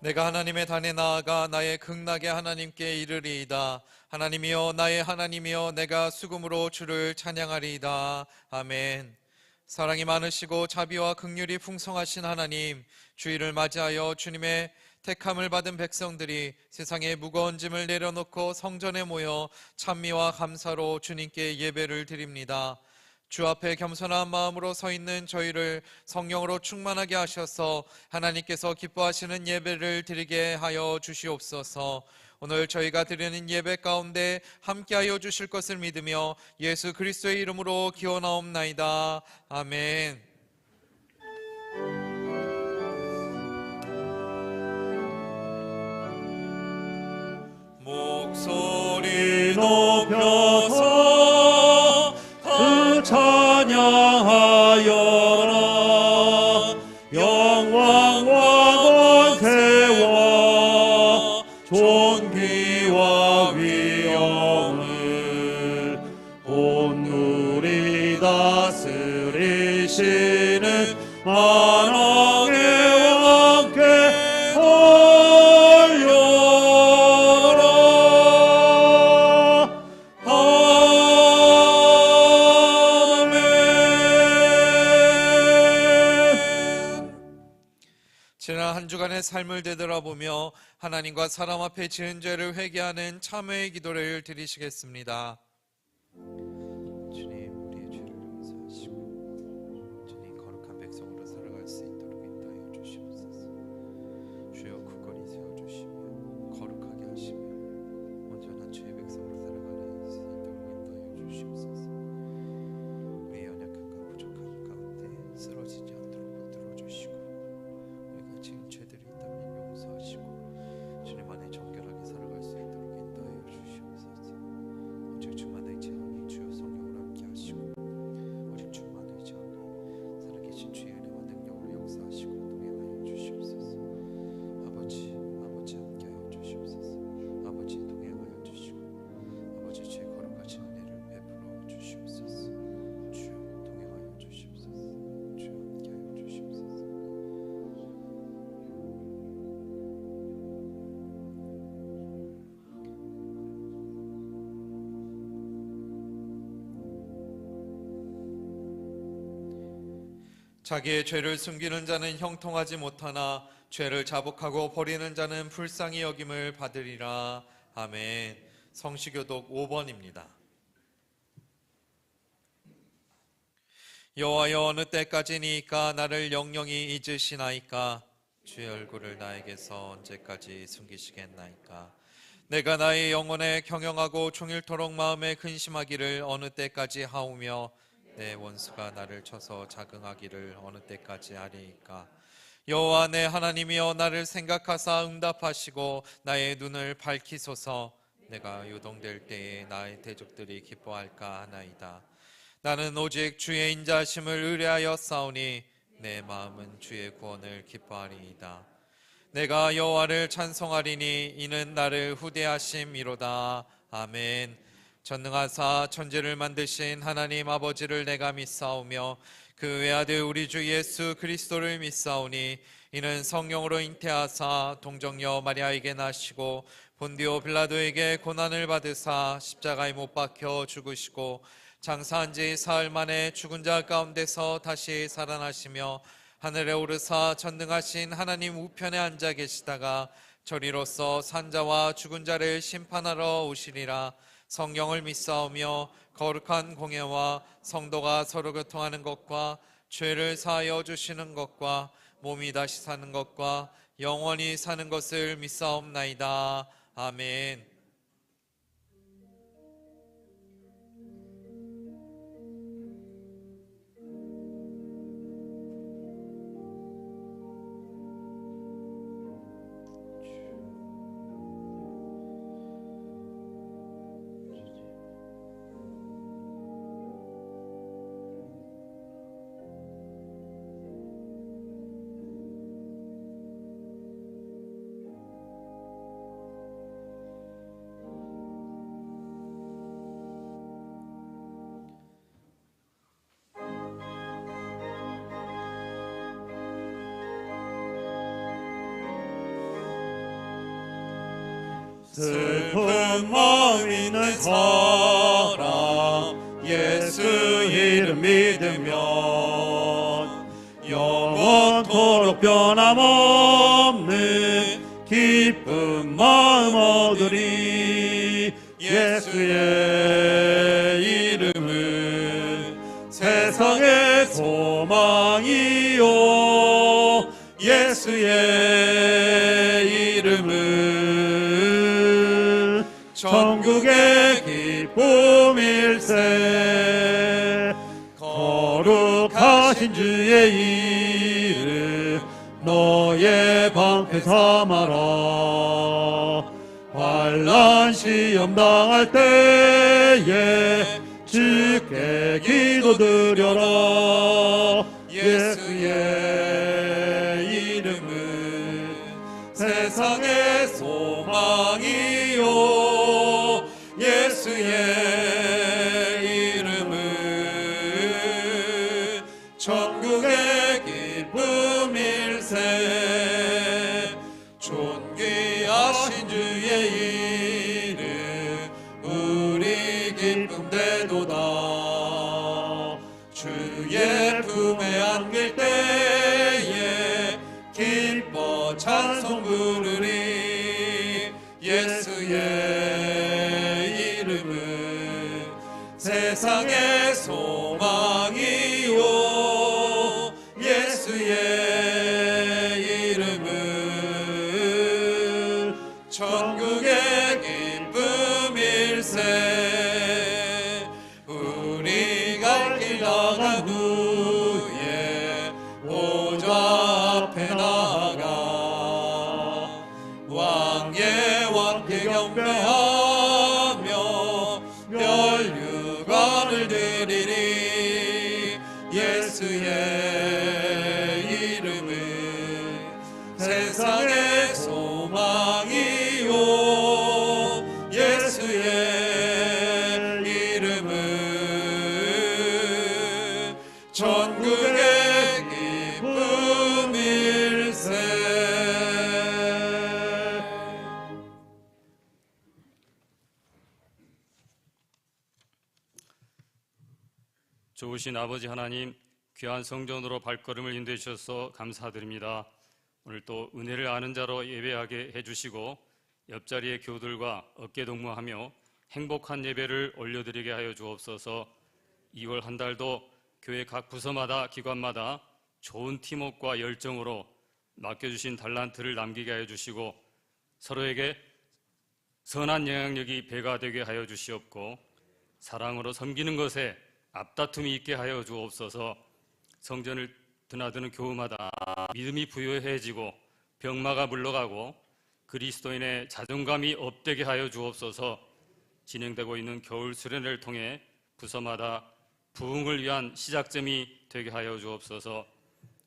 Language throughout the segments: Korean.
내가 하나님의 단에 나아가 나의 극락의 하나님께 이르리이다. 하나님이여 나의 하나님이여 내가 수금으로 주를 찬양하리이다. 아멘. 사랑이 많으시고 자비와 긍휼이 풍성하신 하나님, 주일을 맞이하여 주님의 택함을 받은 백성들이 세상의 무거운 짐을 내려놓고 성전에 모여 찬미와 감사로 주님께 예배를 드립니다. 주 앞에 겸손한 마음으로 서 있는 저희를 성령으로 충만하게 하셔서 하나님께서 기뻐하시는 예배를 드리게 하여 주시옵소서. 오늘 저희가 드리는 예배 가운데 함께하여 주실 것을 믿으며 예수 그리스도의 이름으로 기원하옵나이다. 아멘. 목소리 높여서 다 찬양하여라. 영광과 권세와 존귀와 위엄을 온누리 다스리시는 만왕의 왕께 지난 한 주간의 삶을 되돌아보며 하나님과 사람 앞에 지은 죄를 회개하는 참회의 기도를 드리시겠습니다. 주님, 우리의 죄를 용서하시고 주님 거룩한 백성으로 살아갈 수 있도록 인도하여 주시옵소서. 주여 굳건히 세워주시며 거룩하게 하시며 온전한 주의 백성으로 살아갈 수 있도록 인도하여 주시옵소서. 우리의 연약함과 부족함 가운데 쓰러지지 않도록 붙들어 주시고 지금 죄들이 있다면 용서하시고 주님 안에 정결하게 살아갈 수 있도록 인도하여 주시옵소서. 오직 주만 의지하니 주여 성령을 함께 하시고 오직 주만 의지하니 살아계신 주의 은혜와 능력으로 역사하시고 동행하여 주시옵소서. 아버지 함께하여 주시옵소서. 아버지 동행하여 주시고 아버지 주의 거룩하신 은혜를 베풀어 주시옵소서. 주여 동행하여 주시옵소서. 주여 함께하여 주시옵소서. 자기의 죄를 숨기는 자는 형통하지 못하나 죄를 자복하고 버리는 자는 불쌍히 여김을 받으리라. 아멘. 성시교독 5번입니다. 여호와여 어느 때까지니까 나를 영영히 잊으시나이까. 주의 얼굴을 나에게서 언제까지 숨기시겠나이까. 내가 나의 영혼에 경영하고 종일토록 마음에 근심하기를 어느 때까지 하오며 내 원수가 나를 쳐서 자긍하기를 어느 때까지 하리이까. 여호와 내 하나님이여 나를 생각하사 응답하시고 나의 눈을 밝히소서. 내가 요동될 때에 나의 대적들이 기뻐할까 하나이다. 나는 오직 주의 인자하심을 의뢰하여 싸우니 내 마음은 주의 구원을 기뻐하리이다. 내가 여호와를 찬송하리니 이는 나를 후대하심이로다. 아멘. 전능하사 천지를 만드신 하나님 아버지를 내가 믿사오며 그 외아들 우리 주 예수 그리스도를 믿사오니 이는 성령으로 잉태하사 동정녀 마리아에게 나시고 본디오 빌라도에게 고난을 받으사 십자가에 못 박혀 죽으시고 장사한 지 사흘 만에 죽은 자 가운데서 다시 살아나시며 하늘에 오르사 전능하신 하나님 우편에 앉아 계시다가 저리로서 산자와 죽은 자를 심판하러 오시리라. 성령을 믿사오며 거룩한 공예와 성도가 서로 교통하는 것과 죄를 사하여 주시는 것과 몸이 다시 사는 것과 영원히 사는 것을 믿사옵나이다. 아멘. 슬픈 마음 있는 사람 예수 이름 믿으면 영원토록 변함없는 기쁜 마음 얻으리. 예수의 이름은 세상의 소망이요 예수의 이름은 천국의 기쁨일세. 거룩하신 주의 이름 너의 방패 삼아라. 환난 시험 당할 때에 주께 기도드려라. 예수의 이름은 세상의 소망이요 예수의 이름은 천국의 기쁨일세. 존귀하신 주의 이름 우리 기쁨 되도다. 주의 품에 안길 때에 기뻐 찬송 부르리. 예수의 이름은 세상의 소망이요 예수의 이름은 천국의 기쁨일세. 우리가 길 나간 후에 보좌 앞에 나아가 왕의 왕께 경배하며 멸류관을 드리리. 예수의 이름은 세상의 소망이요 예수의 이름은 천국의 기쁨일세. 좋으신 아버지 하나님, 귀한 성전으로 발걸음을 인도해 주셔서 감사드립니다. 오늘 또 은혜를 아는 자로 예배하게 해주시고 옆자리의 교우들과 어깨동무하며 행복한 예배를 올려드리게 하여 주옵소서. 2월 한 달도 교회 각 부서마다 기관마다 좋은 팀워크와 열정으로 맡겨주신 달란트를 남기게 하여 주시고 서로에게 선한 영향력이 배가 되게 하여 주시옵고 사랑으로 섬기는 것에 앞다툼이 있게 하여 주옵소서. 성전을 드나드는 교우마다 믿음이 부유해지고 병마가 물러가고 그리스도인의 자존감이 업되게 하여 주옵소서. 진행되고 있는 겨울 수련회를 통해 부서마다 부흥을 위한 시작점이 되게 하여 주옵소서.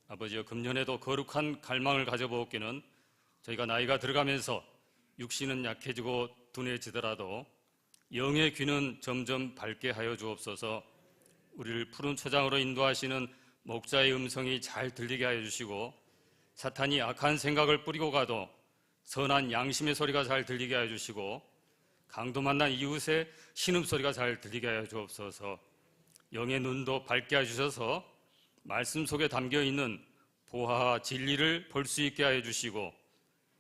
아버지여, 금년에도 거룩한 갈망을 가져보옵기는 저희가 나이가 들어가면서 육신은 약해지고 둔해지더라도 영의 귀는 점점 밝게 하여 주옵소서. 우리를 푸른 초장으로 인도하시는 목자의 음성이 잘 들리게 하여 주시고 사탄이 악한 생각을 뿌리고 가도 선한 양심의 소리가 잘 들리게 하여 주시고 강도 만난 이웃의 신음소리가 잘 들리게 하여 주옵소서. 영의 눈도 밝게 하여 주셔서 말씀 속에 담겨있는 보화와 진리를 볼 수 있게 하여 주시고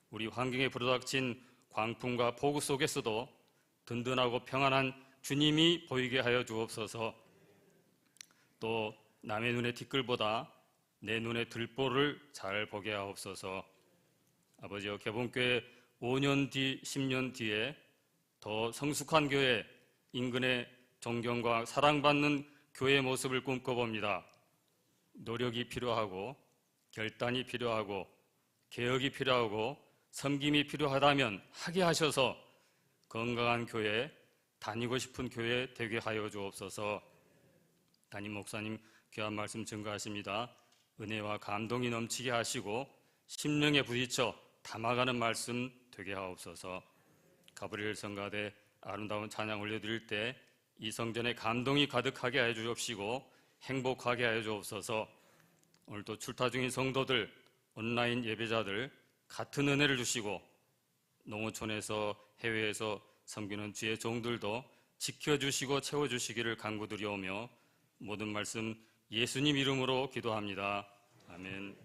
우리 환경에 불어닥친 광풍과 폭우 속에서도 든든하고 평안한 주님이 보이게 하여 주옵소서. 또 남의 눈의 티끌보다 내 눈의 들보를 잘 보게 하옵소서. 아버지여, 개봉교회 5년 뒤, 10년 뒤에 더 성숙한 교회, 인근의 존경과 사랑받는 교회의 모습을 꿈꿔봅니다. 노력이 필요하고 결단이 필요하고 개혁이 필요하고 섬김이 필요하다면 하게 하셔서 건강한 교회, 다니고 싶은 교회 되게 하여 주옵소서. 담임 목사님 귀한 말씀 증거하십니다. 은혜와 감동이 넘치게 하시고 심령에 부딪혀 담아가는 말씀 되게 하옵소서. 가브리엘 성가대 아름다운 찬양 올려드릴 때 이 성전에 감동이 가득하게 하여 주옵시고 행복하게 하여 주옵소서. 오늘도 출타 중인 성도들, 온라인 예배자들 같은 은혜를 주시고 농어촌에서 해외에서 섬기는 주의 종들도 지켜주시고 채워주시기를 간구드려오며 모든 말씀 예수님 이름으로 기도합니다. 아멘.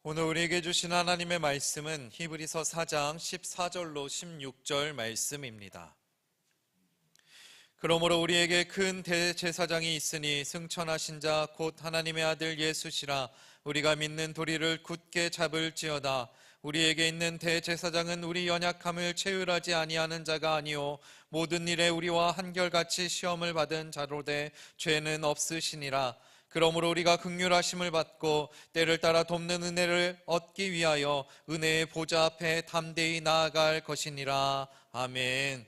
오늘 우리에게 주신 하나님의 말씀은 히브리서 4장 14절로 16절 말씀입니다. 그러므로 우리에게 큰 대제사장이 있으니 승천하신 자 곧 하나님의 아들 예수시라. 우리가 믿는 도리를 굳게 잡을지어다. 우리에게 있는 대제사장은 우리 연약함을 체휼하지 아니하는 자가 아니요 모든 일에 우리와 한결같이 시험을 받은 자로되 죄는 없으시니라. 그러므로 우리가 긍휼하심을 받고 때를 따라 돕는 은혜를 얻기 위하여 은혜의 보좌 앞에 담대히 나아갈 것이니라. 아멘.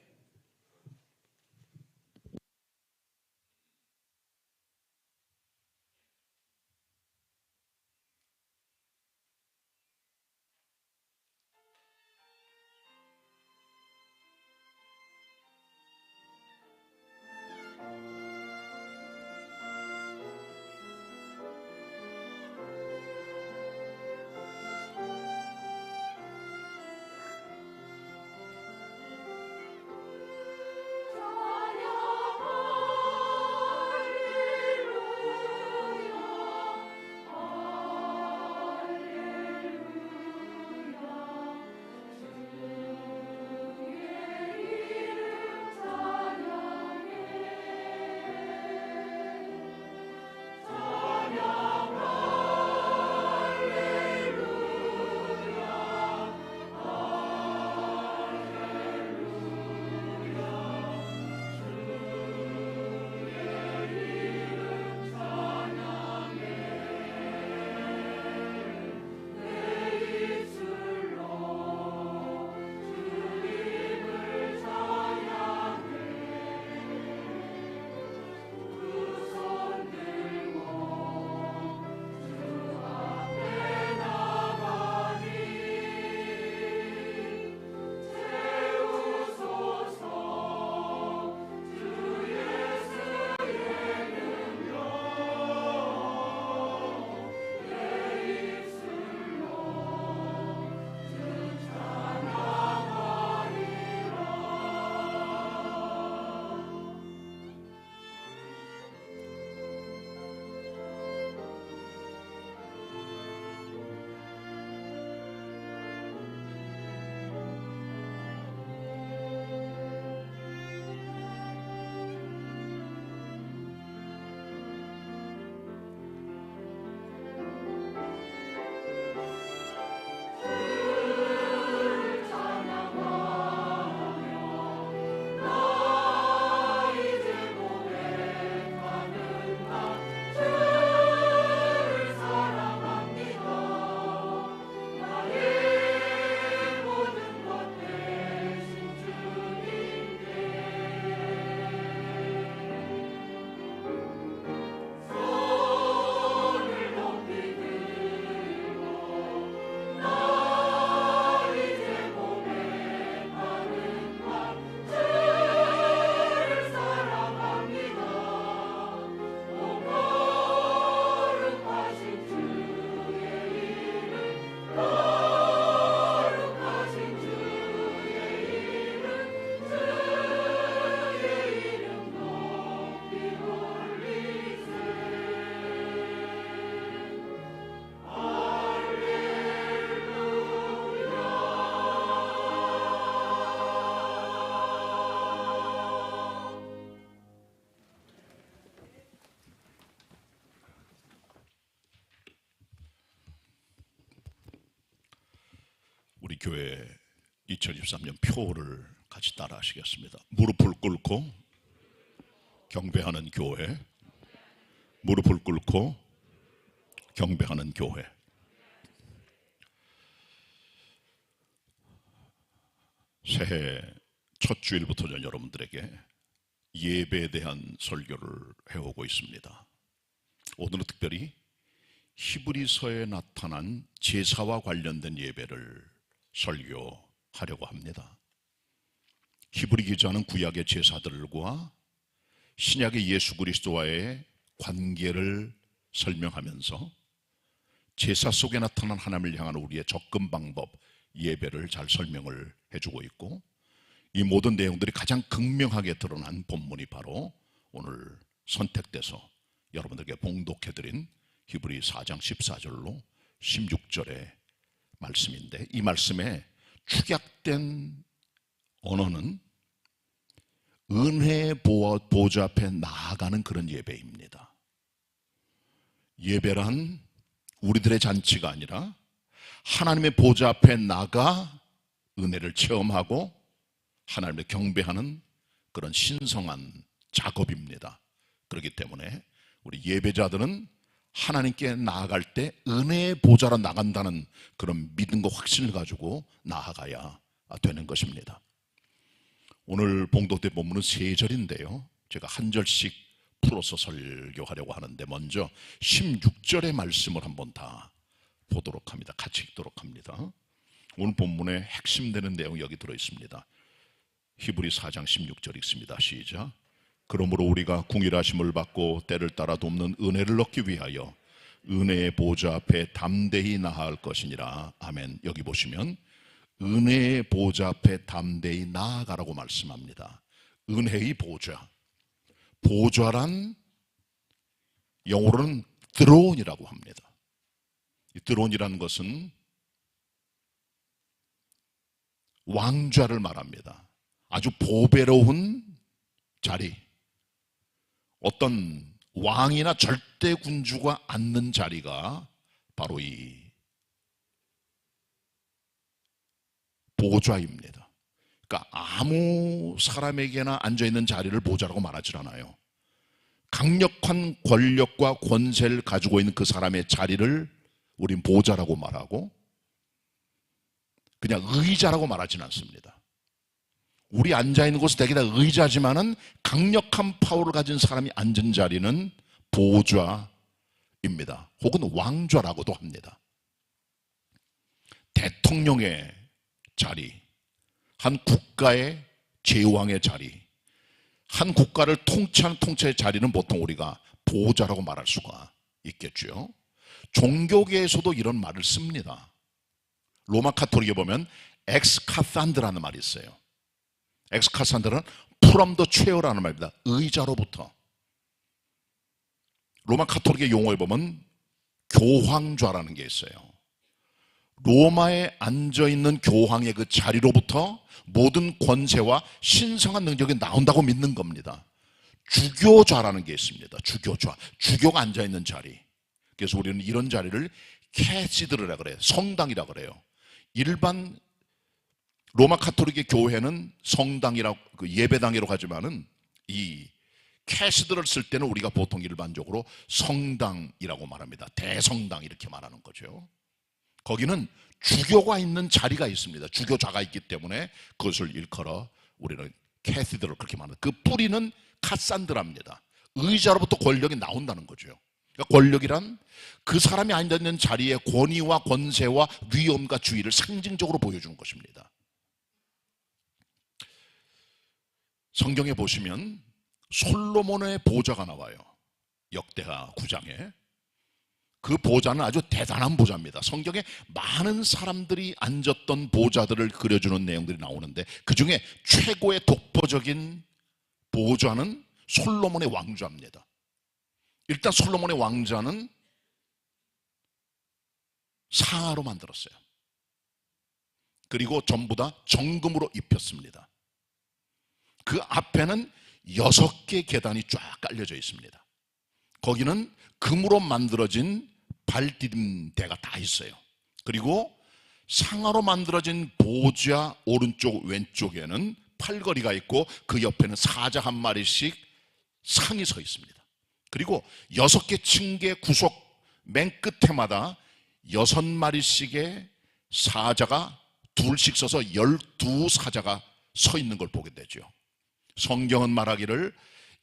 우리 교회 2023년 표를 같이 따라 하시겠습니다. 무릎을 꿇고 경배하는 교회, 무릎을 꿇고 경배하는 교회. 새해 첫 주일부터 전 여러분들에게 예배에 대한 설교를 해오고 있습니다. 오늘은 특별히 히브리서에 나타난 제사와 관련된 예배를 설교하려고 합니다. 히브리 기자는 구약의 제사들과 신약의 예수 그리스도와의 관계를 설명하면서 제사 속에 나타난 하나님을 향한 우리의 접근 방법, 예배를 잘 설명을 해주고 있고, 이 모든 내용들이 가장 극명하게 드러난 본문이 바로 오늘 선택돼서 여러분들에게 봉독해드린 히브리 4장 14절로 16절의 말씀인데, 이 말씀에 축약된 언어는 은혜의 보좌 앞에 나아가는 그런 예배입니다. 예배란 우리들의 잔치가 아니라 하나님의 보좌 앞에 나가 은혜를 체험하고 하나님을 경배하는 그런 신성한 작업입니다. 그렇기 때문에 우리 예배자들은 하나님께 나아갈 때 은혜의 보좌로 나간다는 그런 믿음과 확신을 가지고 나아가야 되는 것입니다. 오늘 봉독된 본문은 3절인데요. 제가 한 절씩 풀어서 설교하려고 하는데, 먼저 16절의 말씀을 한번 다 보도록 합니다. 같이 읽도록 합니다. 오늘 본문의 핵심되는 내용이 여기 들어있습니다. 히브리 4장 16절 읽습니다. 시작. 그러므로 우리가 궁일하심을 받고 때를 따라 돕는 은혜를 얻기 위하여 은혜의 보좌 앞에 담대히 나아갈 것이니라. 아멘. 여기 보시면 은혜의 보좌 앞에 담대히 나아가라고 말씀합니다. 은혜의 보좌. 보좌란 영어로는 드론이라고 합니다. 이 드론이라는 것은 왕좌를 말합니다. 아주 보배로운 자리, 어떤 왕이나 절대 군주가 앉는 자리가 바로 이 보좌입니다. 그러니까 아무 사람에게나 앉아있는 자리를 보좌라고 말하지 않아요. 강력한 권력과 권세를 가지고 있는 그 사람의 자리를 우린 보좌라고 말하고, 그냥 의자라고 말하지는 않습니다. 우리 앉아있는 곳은 대개 다 의자지만은 강력한 파워를 가진 사람이 앉은 자리는 보좌입니다. 혹은 왕좌라고도 합니다. 대통령의 자리, 한 국가의 제왕의 자리, 한 국가를 통치하는 통치의 자리는 보통 우리가 보좌라고 말할 수가 있겠죠. 종교계에서도 이런 말을 씁니다. 로마 카톨릭에 보면 엑스카산드라는 말이 있어요. 엑스카산드는 from the chair라는 말입니다. 의자로부터. 로마 카톨릭의 용어에 보면 교황좌라는 게 있어요. 로마에 앉아있는 교황의 그 자리로부터 모든 권세와 신성한 능력이 나온다고 믿는 겁니다. 주교좌라는 게 있습니다. 주교좌. 주교가 앉아있는 자리. 그래서 우리는 이런 자리를 캐시드르라 그래요. 성당이라 그래요. 일반 로마 카톨릭의 교회는 성당이라고, 예배당이라고 하지만은 이 캐시드를 쓸 때는 우리가 보통 일반적으로 성당이라고 말합니다. 대성당 이렇게 말하는 거죠. 거기는 주교가 있는 자리가 있습니다. 주교좌가 있기 때문에 그것을 일컬어 우리는 캐시드를 그렇게 말합니다. 그 뿌리는 카산드라입니다. 의자로부터 권력이 나온다는 거죠. 그러니까 권력이란 그 사람이 앉아있는 자리의 권위와 권세와 위엄과 주의를 상징적으로 보여주는 것입니다. 성경에 보시면 솔로몬의 보좌가 나와요. 역대하 9장에. 그 보좌는 아주 대단한 보좌입니다. 성경에 많은 사람들이 앉았던 보좌들을 그려주는 내용들이 나오는데, 그 중에 최고의 독보적인 보좌는 솔로몬의 왕좌입니다. 일단 솔로몬의 왕좌는 상아로 만들었어요. 그리고 전부 다 정금으로 입혔습니다. 그 앞에는 6개 계단이 쫙 깔려져 있습니다. 거기는 금으로 만들어진 발디딤대가 다 있어요. 그리고 상아로 만들어진 보좌 오른쪽 왼쪽에는 팔걸이가 있고, 그 옆에는 사자 한 마리씩 상이 서 있습니다. 그리고 6개 층계 구석 맨 끝에마다 6마리씩의 사자가 둘씩 서서 12사자가 서 있는 걸 보게 되죠. 성경은 말하기를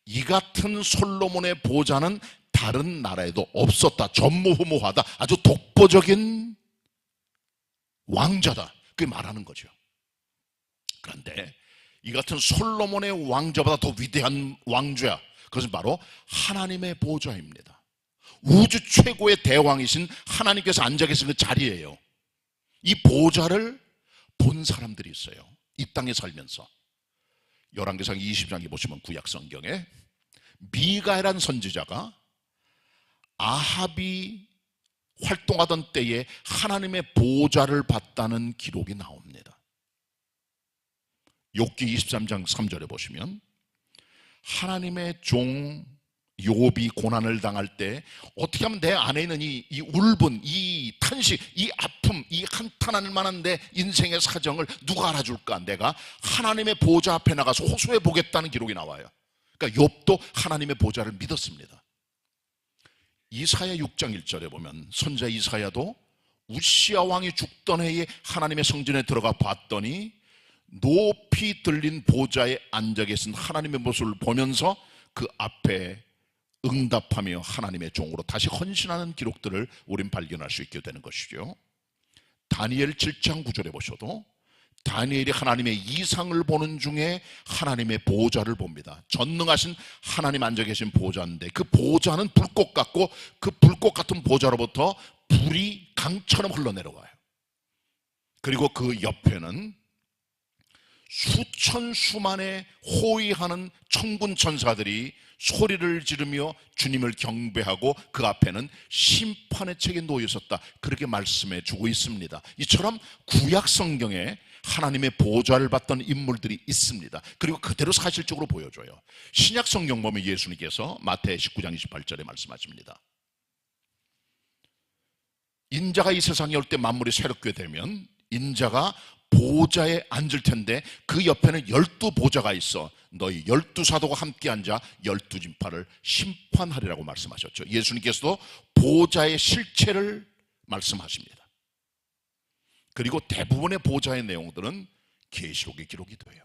이 같은 솔로몬의 보좌는 다른 나라에도 없었다. 전무후무하다. 아주 독보적인 왕자다. 그게 말하는 거죠. 그런데 이 같은 솔로몬의 왕자보다 더 위대한 왕좌, 그것은 바로 하나님의 보좌입니다. 우주 최고의 대왕이신 하나님께서 앉아 계신 그 자리예요. 이 보좌를 본 사람들이 있어요. 이 땅에 살면서. 열왕기상 20장에 보시면 구약 성경에 미가야라는 선지자가 아합이 활동하던 때에 하나님의 보좌를 봤다는 기록이 나옵니다. 욥기 23장 3절에 보시면 하나님의 종 욥이 고난을 당할 때 어떻게 하면 내 안에 있는 이 울분, 이 탄식, 이 아픔, 이 한탄할 만한 내 인생의 사정을 누가 알아줄까? 내가 하나님의 보좌 앞에 나가서 호소해 보겠다는 기록이 나와요. 그러니까 욥도 하나님의 보좌를 믿었습니다. 이사야 6장 1절에 보면 선지자 이사야도 우시야 왕이 죽던 해에 하나님의 성전에 들어가 봤더니 높이 들린 보좌에 앉아 계신 하나님의 모습을 보면서 그 앞에 응답하며 하나님의 종으로 다시 헌신하는 기록들을 우린 발견할 수 있게 되는 것이죠. 다니엘 7장 9절에 보셔도 다니엘이 하나님의 이상을 보는 중에 하나님의 보좌를 봅니다. 전능하신 하나님 앉아 계신 보좌인데 그 보좌는 불꽃 같고 그 불꽃 같은 보좌로부터 불이 강처럼 흘러내려가요. 그리고 그 옆에는 수천 수만의 호위하는 천군 천사들이 소리를 지르며 주님을 경배하고 그 앞에는 심판의 책에 놓여 있었다. 그렇게 말씀해 주고 있습니다. 이처럼 구약 성경에 하나님의 보좌를 받던 인물들이 있습니다. 그리고 그대로 사실적으로 보여줘요. 신약 성경 보면 예수님께서 마태 19장 28절에 말씀하십니다. 인자가 이 세상에 올 때 만물이 새롭게 되면 인자가 보좌에 앉을 텐데 그 옆에는 12보좌가 있어 너희 12사도가 함께 앉아 12진파를 심판하리라고 말씀하셨죠. 예수님께서도 보좌의 실체를 말씀하십니다. 그리고 대부분의 보좌의 내용들은 계시록에 기록이 돼요.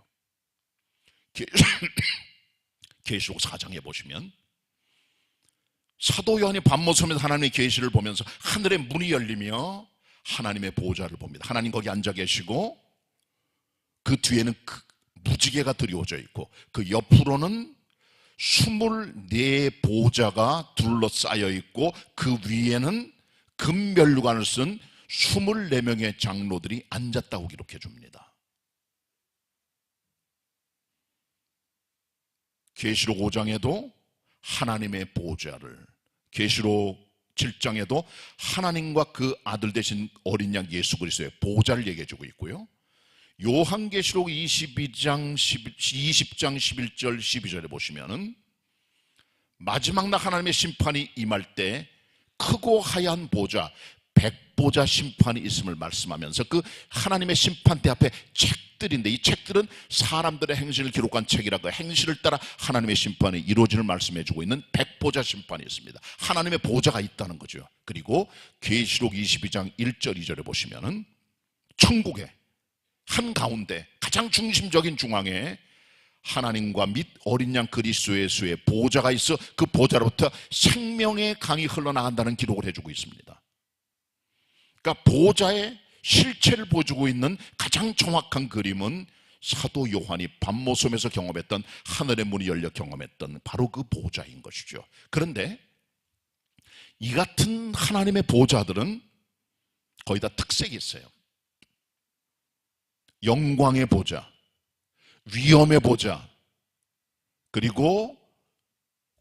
계시록 4장에 보시면 사도 요한이 밤모섬에서 하나님의 계시를 보면서 하늘의 문이 열리며 하나님의 보좌를 봅니다. 하나님 거기 앉아 계시고 그 뒤에는 무지개가 드리워져 있고 그 옆으로는 24보좌가 둘러싸여 있고 그 위에는 금면류관을 쓴 24명의 장로들이 앉았다고 기록해 줍니다. 계시록 5장에도 하나님의 보좌를, 계시록 7장에도 하나님과 그 아들 되신 어린 양 예수 그리스도의 보좌를 얘기해 주고 있고요. 요한계시록 20장 11절 12절에 보시면은 마지막 날 하나님의 심판이 임할 때 크고 하얀 보좌, 백보자 심판이 있음을 말씀하면서 그 하나님의 심판대 앞에 책들인데 이 책들은 사람들의 행실을 기록한 책이라 그 행실을 따라 하나님의 심판이 이루어지는 말씀해주고 있는 백보자 심판이 있습니다. 하나님의 보좌가 있다는 거죠. 그리고 계시록 22장 1절 2절에 보시면은 천국의 한가운데 가장 중심적인 중앙에 하나님과 및 어린 양 그리스도 예수의 보좌가 있어 그 보좌로부터 생명의 강이 흘러나간다는 기록을 해주고 있습니다. 그러니까 보좌의 실체를 보여주고 있는 가장 정확한 그림은 사도 요한이 밤모섬에서 경험했던 하늘의 문이 열려 경험했던 바로 그 보좌인 것이죠. 그런데 이 같은 하나님의 보좌들은 거의 다 특색이 있어요. 영광의 보좌, 위엄의 보좌, 그리고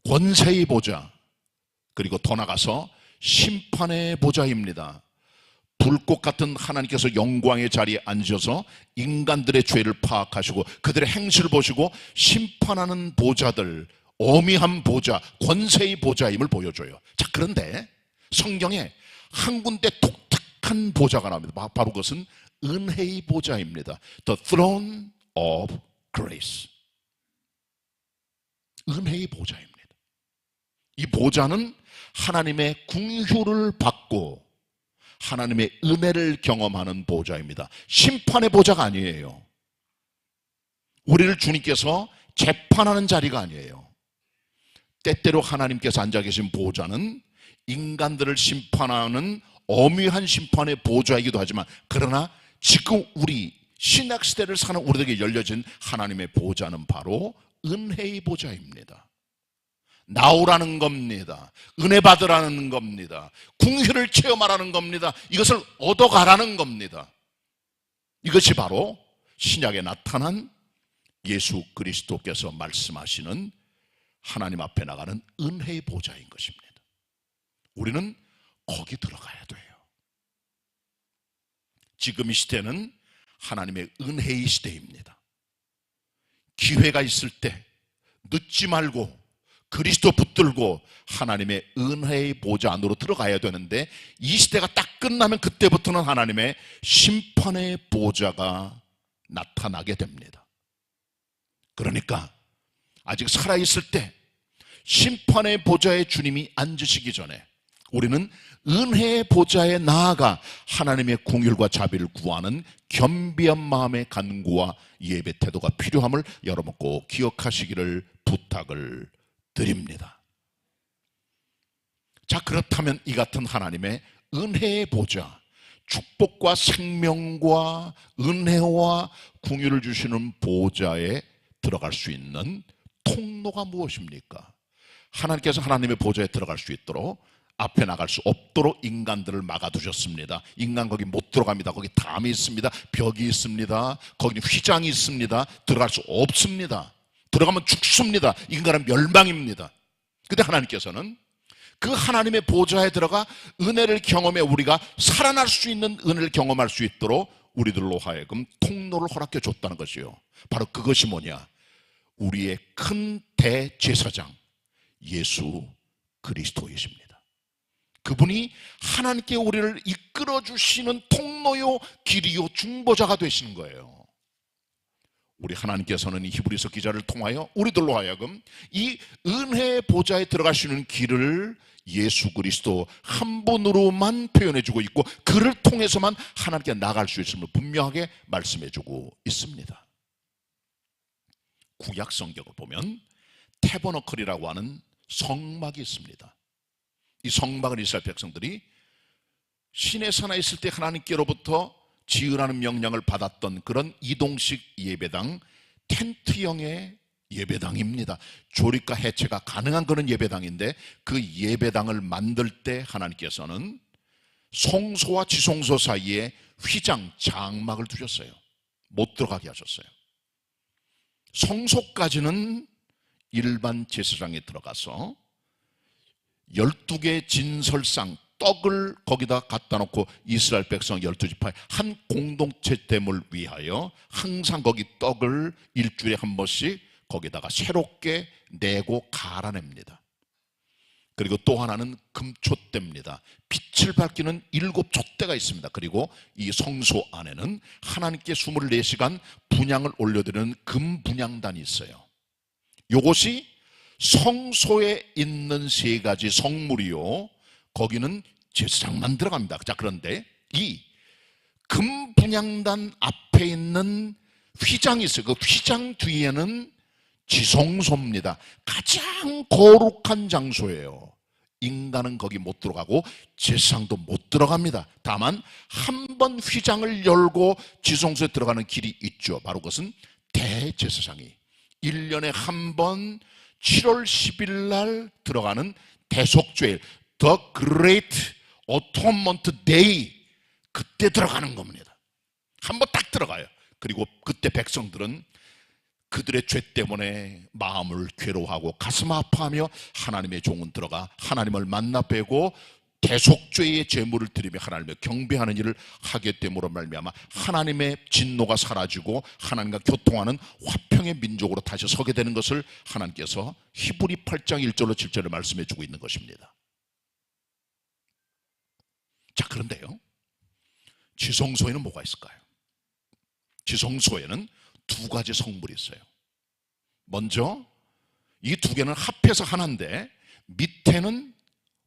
권세의 보좌, 그리고 더 나가서 심판의 보좌입니다. 불꽃 같은 하나님께서 영광의 자리에 앉으셔서 인간들의 죄를 파악하시고 그들의 행실을 보시고 심판하는 보좌들, 어미한 보좌, 권세의 보좌임을 보여줘요. 자, 그런데 성경에 한 군데 독특한 보좌가 나옵니다. 바로 그것은 은혜의 보좌입니다. The throne of grace. 은혜의 보좌입니다. 이 보좌는 하나님의 궁휼을 받고 하나님의 은혜를 경험하는 보좌입니다. 심판의 보좌가 아니에요. 우리를 주님께서 재판하는 자리가 아니에요. 때때로 하나님께서 앉아 계신 보좌는 인간들을 심판하는 엄위한 심판의 보좌이기도 하지만, 그러나 지금 우리 신약시대를 사는 우리에게 열려진 하나님의 보좌는 바로 은혜의 보좌입니다. 나오라는 겁니다. 은혜 받으라는 겁니다. 궁휼을 체험하라는 겁니다. 이것을 얻어가라는 겁니다. 이것이 바로 신약에 나타난 예수 그리스도께서 말씀하시는 하나님 앞에 나가는 은혜의 보좌인 것입니다. 우리는 거기 들어가야 돼요. 지금 이 시대는 하나님의 은혜의 시대입니다. 기회가 있을 때 늦지 말고 그리스도 붙들고 하나님의 은혜의 보좌 안으로 들어가야 되는데, 이 시대가 딱 끝나면 그때부터는 하나님의 심판의 보좌가 나타나게 됩니다. 그러니까 아직 살아있을 때 심판의 보좌에 주님이 앉으시기 전에 우리는 은혜의 보좌에 나아가 하나님의 긍휼과 자비를 구하는 겸비한 마음의 간구와 예배 태도가 필요함을 여러분 꼭 기억하시기를 부탁을 드립니다. 자, 그렇다면 이 같은 하나님의 은혜의 보좌, 축복과 생명과 은혜와 긍휼을 주시는 보좌에 들어갈 수 있는 통로가 무엇입니까? 하나님께서 하나님의 보좌에 들어갈 수 있도록, 앞에 나갈 수 없도록 인간들을 막아두셨습니다. 인간 거기 못 들어갑니다. 거기 담이 있습니다. 벽이 있습니다. 거기 휘장이 있습니다. 들어갈 수 없습니다. 들어가면 죽습니다. 인간은 멸망입니다. 근데 하나님께서는 그 하나님의 보좌에 들어가 은혜를 경험해 우리가 살아날 수 있는 은혜를 경험할 수 있도록 우리들로 하여금 통로를 허락해 줬다는 것이요. 바로 그것이 뭐냐? 우리의 큰 대제사장 예수 그리스도이십니다. 그분이 하나님께 우리를 이끌어 주시는 통로요 길이요 중보자가 되시는 거예요. 우리 하나님께서는 이 히브리서 기자를 통하여 우리들로 하여금 이 은혜의 보좌에 들어갈 수 있는 길을 예수 그리스도 한 분으로만 표현해주고 있고, 그를 통해서만 하나님께 나갈 수 있음을 분명하게 말씀해주고 있습니다. 구약 성경을 보면 태버너클이라고 하는 성막이 있습니다. 이 성막은 이스라엘 백성들이 시내 산에 있을 때 하나님께로부터 지으라는 명령을 받았던 그런 이동식 예배당, 텐트형의 예배당입니다. 조립과 해체가 가능한 그런 예배당인데, 그 예배당을 만들 때 하나님께서는 성소와 지성소 사이에 휘장, 장막을 두셨어요. 못 들어가게 하셨어요. 성소까지는 일반 제사장이 들어가서 12개의 진설상 떡을 거기다 갖다 놓고 이스라엘 백성 12지파의 한 공동체됨을 위하여 항상 거기 떡을 일주일에 한 번씩 거기다가 새롭게 내고 갈아냅니다. 그리고 또 하나는 금촛대입니다. 빛을 밝히는 7촛대가 있습니다. 그리고 이 성소 안에는 하나님께 24시간 분향을 올려드리는 금분향단이 있어요. 이것이 성소에 있는 3가지 성물이요, 거기는 제사장만 들어갑니다. 자, 그런데 이 금분향단 앞에 있는 휘장이 있어요. 그 휘장 뒤에는 지성소입니다. 가장 거룩한 장소예요. 인간은 거기 못 들어가고 제사장도 못 들어갑니다. 다만 한 번 휘장을 열고 지성소에 들어가는 길이 있죠. 바로 그것은 대제사장이 1년에 한 번 7월 10일 날 들어가는 대속죄일, The Great Atonement Day, 그때 들어가는 겁니다. 한 번 딱 들어가요. 그리고 그때 백성들은 그들의 죄 때문에 마음을 괴로워하고 가슴 아파하며 하나님의 종은 들어가 하나님을 만나 뵈고 대속죄의 제물을 드리며 하나님을 경배하는 일을 하게 됨으로 말미암아 하나님의 진노가 사라지고 하나님과 교통하는 화평의 민족으로 다시 서게 되는 것을 하나님께서 히브리 8장 1절로 7절을 말씀해 주고 있는 것입니다. 자, 그런데요, 지성소에는 뭐가 있을까요? 지성소에는 2가지 성물이 있어요. 먼저 이 2개는 합해서 하나인데, 밑에 앞에는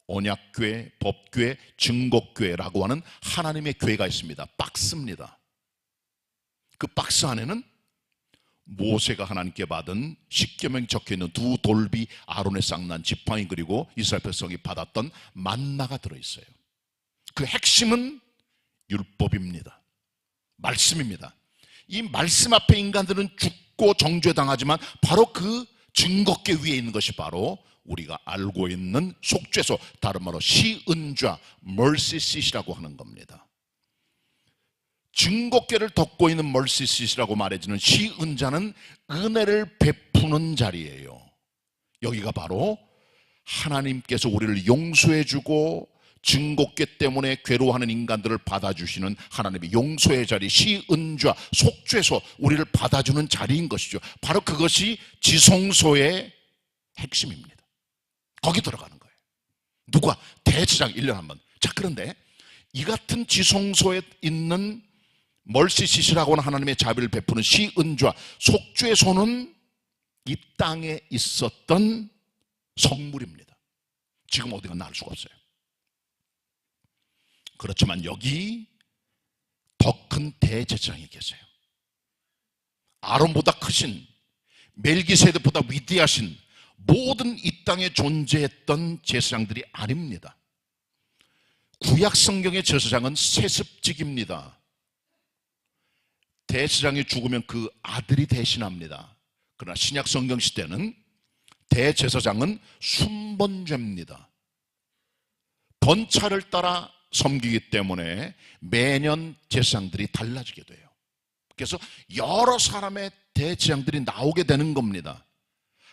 언약궤, 법궤, 증거궤라고 하는 하나님의 궤가 있습니다. 박스입니다. 그 박스 안에는 모세가 하나님께 받은 십계명이 적혀있는 두 돌비 아론의 쌍난 지팡이 그리고 이스라엘 백성이 받았던 만나가 들어있어요. 그 핵심은 율법입니다. 말씀입니다. 이 말씀 앞에 인간들은 죽고 정죄당하지만 바로 그 증거궤 위에 있는 것이 바로 우리가 알고 있는 속죄소, 다른 말로 시은좌, mercy seat이라고 하는 겁니다. 증거궤를 덮고 있는 mercy seat이라고 말해주는 시은좌는 은혜를 베푸는 자리예요. 여기가 바로 하나님께서 우리를 용서해주고 증거궤 때문에 괴로워하는 인간들을 받아주시는 하나님의 용서의 자리, 시은좌, 속죄소, 우리를 받아주는 자리인 것이죠. 바로 그것이 지성소의 핵심입니다. 거기 들어가는 거예요. 누가? 대제사장 1년에 한 번. 자, 그런데 이 같은 지성소에 있는 멀시시시라고 하는 하나님의 자비를 베푸는 시은좌, 속죄소는 이 땅에 있었던 성물입니다. 지금 어디 갔나 알 수가 없어요. 그렇지만 여기 더 큰 대제사장이 계세요. 아론보다 크신, 멜기세덱보다 위대하신 모든 이 땅에 존재했던 제사장들이 아닙니다. 구약 성경의 제사장은 세습직입니다. 대제사장이 죽으면 그 아들이 대신합니다. 그러나 신약 성경 시대는 대제사장은 순번제입니다. 번차를 따라 섬기기 때문에 매년 제사장들이 달라지게 돼요. 그래서 여러 사람의 대제사장들이 나오게 되는 겁니다.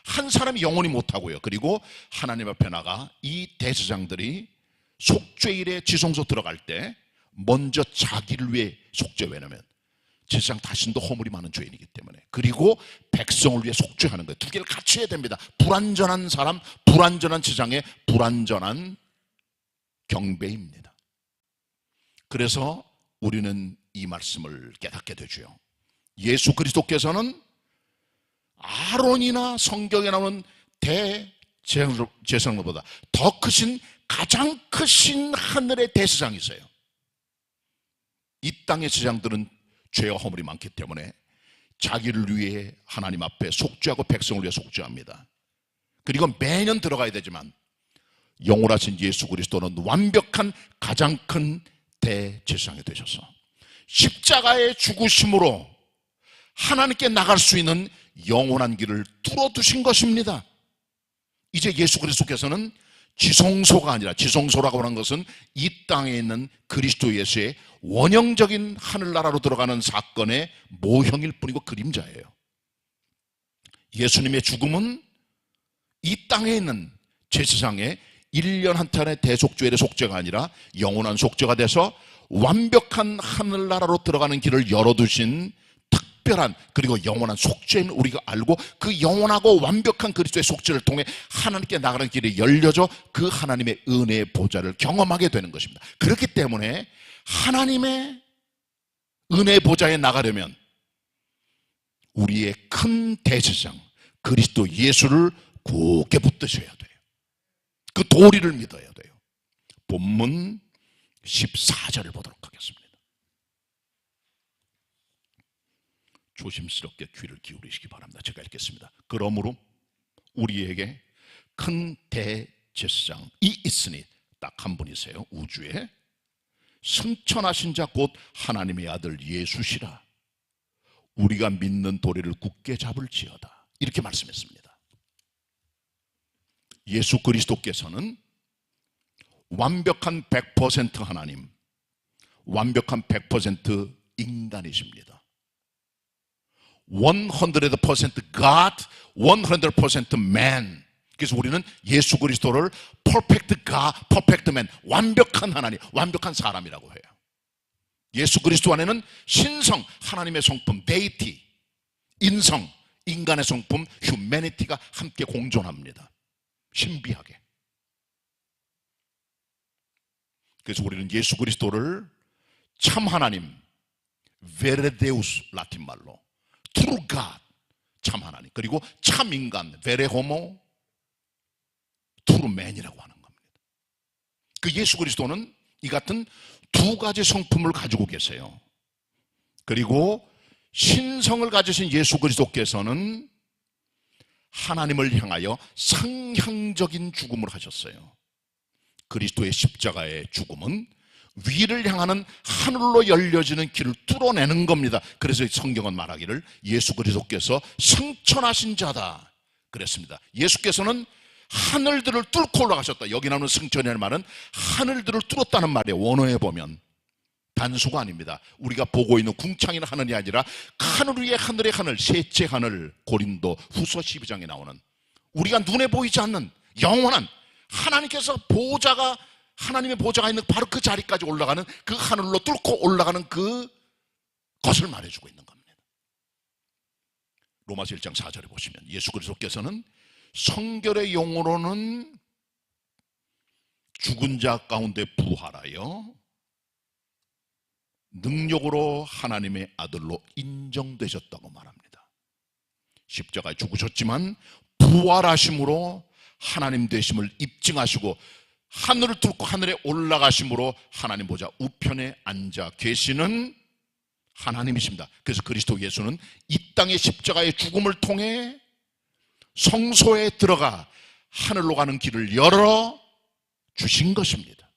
한 사람이 영원히 못하고요. 그리고 하나님 앞에 나가 이 대제사장들이 속죄일에 지성소 들어갈 때 먼저 자기를 위해 속죄, 왜냐면 제사장 자신도 허물이 많은 죄인이기 때문에, 그리고 백성을 위해 속죄하는 거예요. 두 개를 같이 해야 됩니다. 불완전한 사람, 불완전한 제사장의 불완전한 경배입니다. 그래서 우리는 이 말씀을 깨닫게 되죠. 예수 그리스도께서는 아론이나 성경에 나오는 대제사장보다 더 크신, 가장 크신 하늘의 대제사장이세요. 이 땅의 제사장들은 죄와 허물이 많기 때문에 자기를 위해 하나님 앞에 속죄하고 백성을 위해 속죄합니다. 그리고 매년 들어가야 되지만 영원하신 예수 그리스도는 완벽한 가장 큰 대제사장이 되셔서 십자가의 죽으심으로 하나님께 나갈 수 있는 영원한 길을 뚫어두신 것입니다. 이제 예수 그리스도께서는 지성소가 아니라, 지성소라고 하는 것은 이 땅에 있는 그리스도 예수의 원형적인 하늘나라로 들어가는 사건의 모형일 뿐이고 그림자예요. 예수님의 죽음은 이 땅에 있는 제사장의 1년 한 탄의 대속죄의 속죄가 아니라 영원한 속죄가 돼서 완벽한 하늘나라로 들어가는 길을 열어두신 특별한, 그리고 영원한 속죄인 우리가 알고 그 영원하고 완벽한 그리스도의 속죄를 통해 하나님께 나가는 길이 열려져 그 하나님의 은혜의 보좌를 경험하게 되는 것입니다. 그렇기 때문에 하나님의 은혜의 보좌에 나가려면 우리의 큰 대제사장 그리스도 예수를 굳게 붙드셔야 돼요. 그 도리를 믿어야 돼요. 본문 14절을 보도록 하겠습니다. 조심스럽게 귀를 기울이시기 바랍니다. 제가 읽겠습니다. 그러므로 우리에게 큰 대제사장이 있으니, 딱 한 분이세요. 우주에 승천하신 자 곧 하나님의 아들 예수시라. 우리가 믿는 도리를 굳게 잡을지어다. 이렇게 말씀했습니다. 예수 그리스도께서는 완벽한 100% 하나님, 완벽한 100% 인간이십니다. 100% God, 100% man. 그래서 우리는 예수 그리스도를 perfect God, perfect man, 완벽한 하나님, 완벽한 사람이라고 해요. 예수 그리스도 안에는 신성, 하나님의 성품, deity, 인성, 인간의 성품, humanity가 함께 공존합니다. 신비하게. 그래서 우리는 예수 그리스도를 참 하나님, veredeus 라틴 말로, true God, 참 하나님, 그리고 참 인간, vere homo, 트루맨이라고 하는 겁니다. 그 예수 그리스도는 이 같은 두 가지 성품을 가지고 계세요. 그리고 신성을 가지신 예수 그리스도께서는 하나님을 향하여 상향적인 죽음을 하셨어요. 그리스도의 십자가의 죽음은 위를 향하는 하늘로 열려지는 길을 뚫어내는 겁니다. 그래서 성경은 말하기를 예수 그리스도께서 승천하신 자다 그랬습니다. 예수께서는 하늘들을 뚫고 올라가셨다. 여기 나오는 승천이라는 말은 하늘들을 뚫었다는 말이에요. 원어에 보면 단수가 아닙니다. 우리가 보고 있는 궁창인 하늘이 아니라 하늘 위에 하늘의 하늘, 셋째 하늘, 고린도 후서 12장에 나오는 우리가 눈에 보이지 않는 영원한 하나님께서 하나님의 보좌가 있는 바로 그 자리까지 올라가는 그 하늘로 뚫고 올라가는 그 것을 말해주고 있는 겁니다. 로마서 1장 4절에 보시면 예수 그리스도께서는 성결의 용어로는 죽은 자 가운데 부활하여 능력으로 하나님의 아들로 인정되셨다고 말합니다. 십자가에 죽으셨지만 부활하심으로 하나님 되심을 입증하시고 하늘을 뚫고 하늘에 올라가심으로 하나님 보좌 우편에 앉아 계시는 하나님이십니다. 그래서 그리스도 예수는 이 땅의 십자가의 죽음을 통해 성소에 들어가 하늘로 가는 길을 열어 주신 것입니다.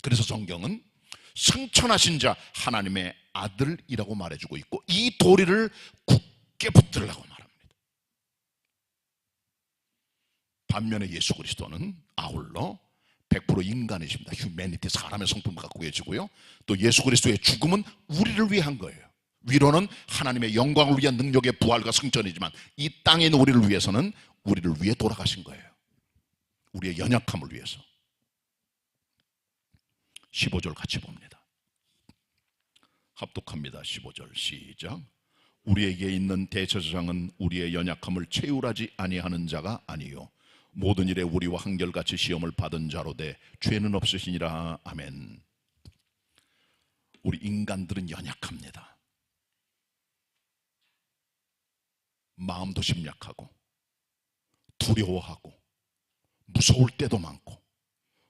그래서 성경은 승천하신 자 하나님의 아들이라고 말해주고 있고 이 도리를 굳게 붙들으라고 말합니다. 반면에 예수 그리스도는 아울러 100% 인간이십니다. 휴메니티, 사람의 성품을 갖고 계시고요. 또 예수 그리스도의 죽음은 우리를 위한 거예요. 위로는 하나님의 영광을 위한 능력의 부활과 승천이지만 이 땅에 있는 우리를 위해서는 우리를 위해 돌아가신 거예요. 우리의 연약함을 위해서. 15절 같이 봅니다. 합독합니다. 15절 시작. 우리에게 있는 대제사장은 우리의 연약함을 채울하지 아니하는 자가 아니요 모든 일에 우리와 한결같이 시험을 받은 자로되 죄는 없으시니라. 아멘. 우리 인간들은 연약합니다. 마음도 심약하고 두려워하고 무서울 때도 많고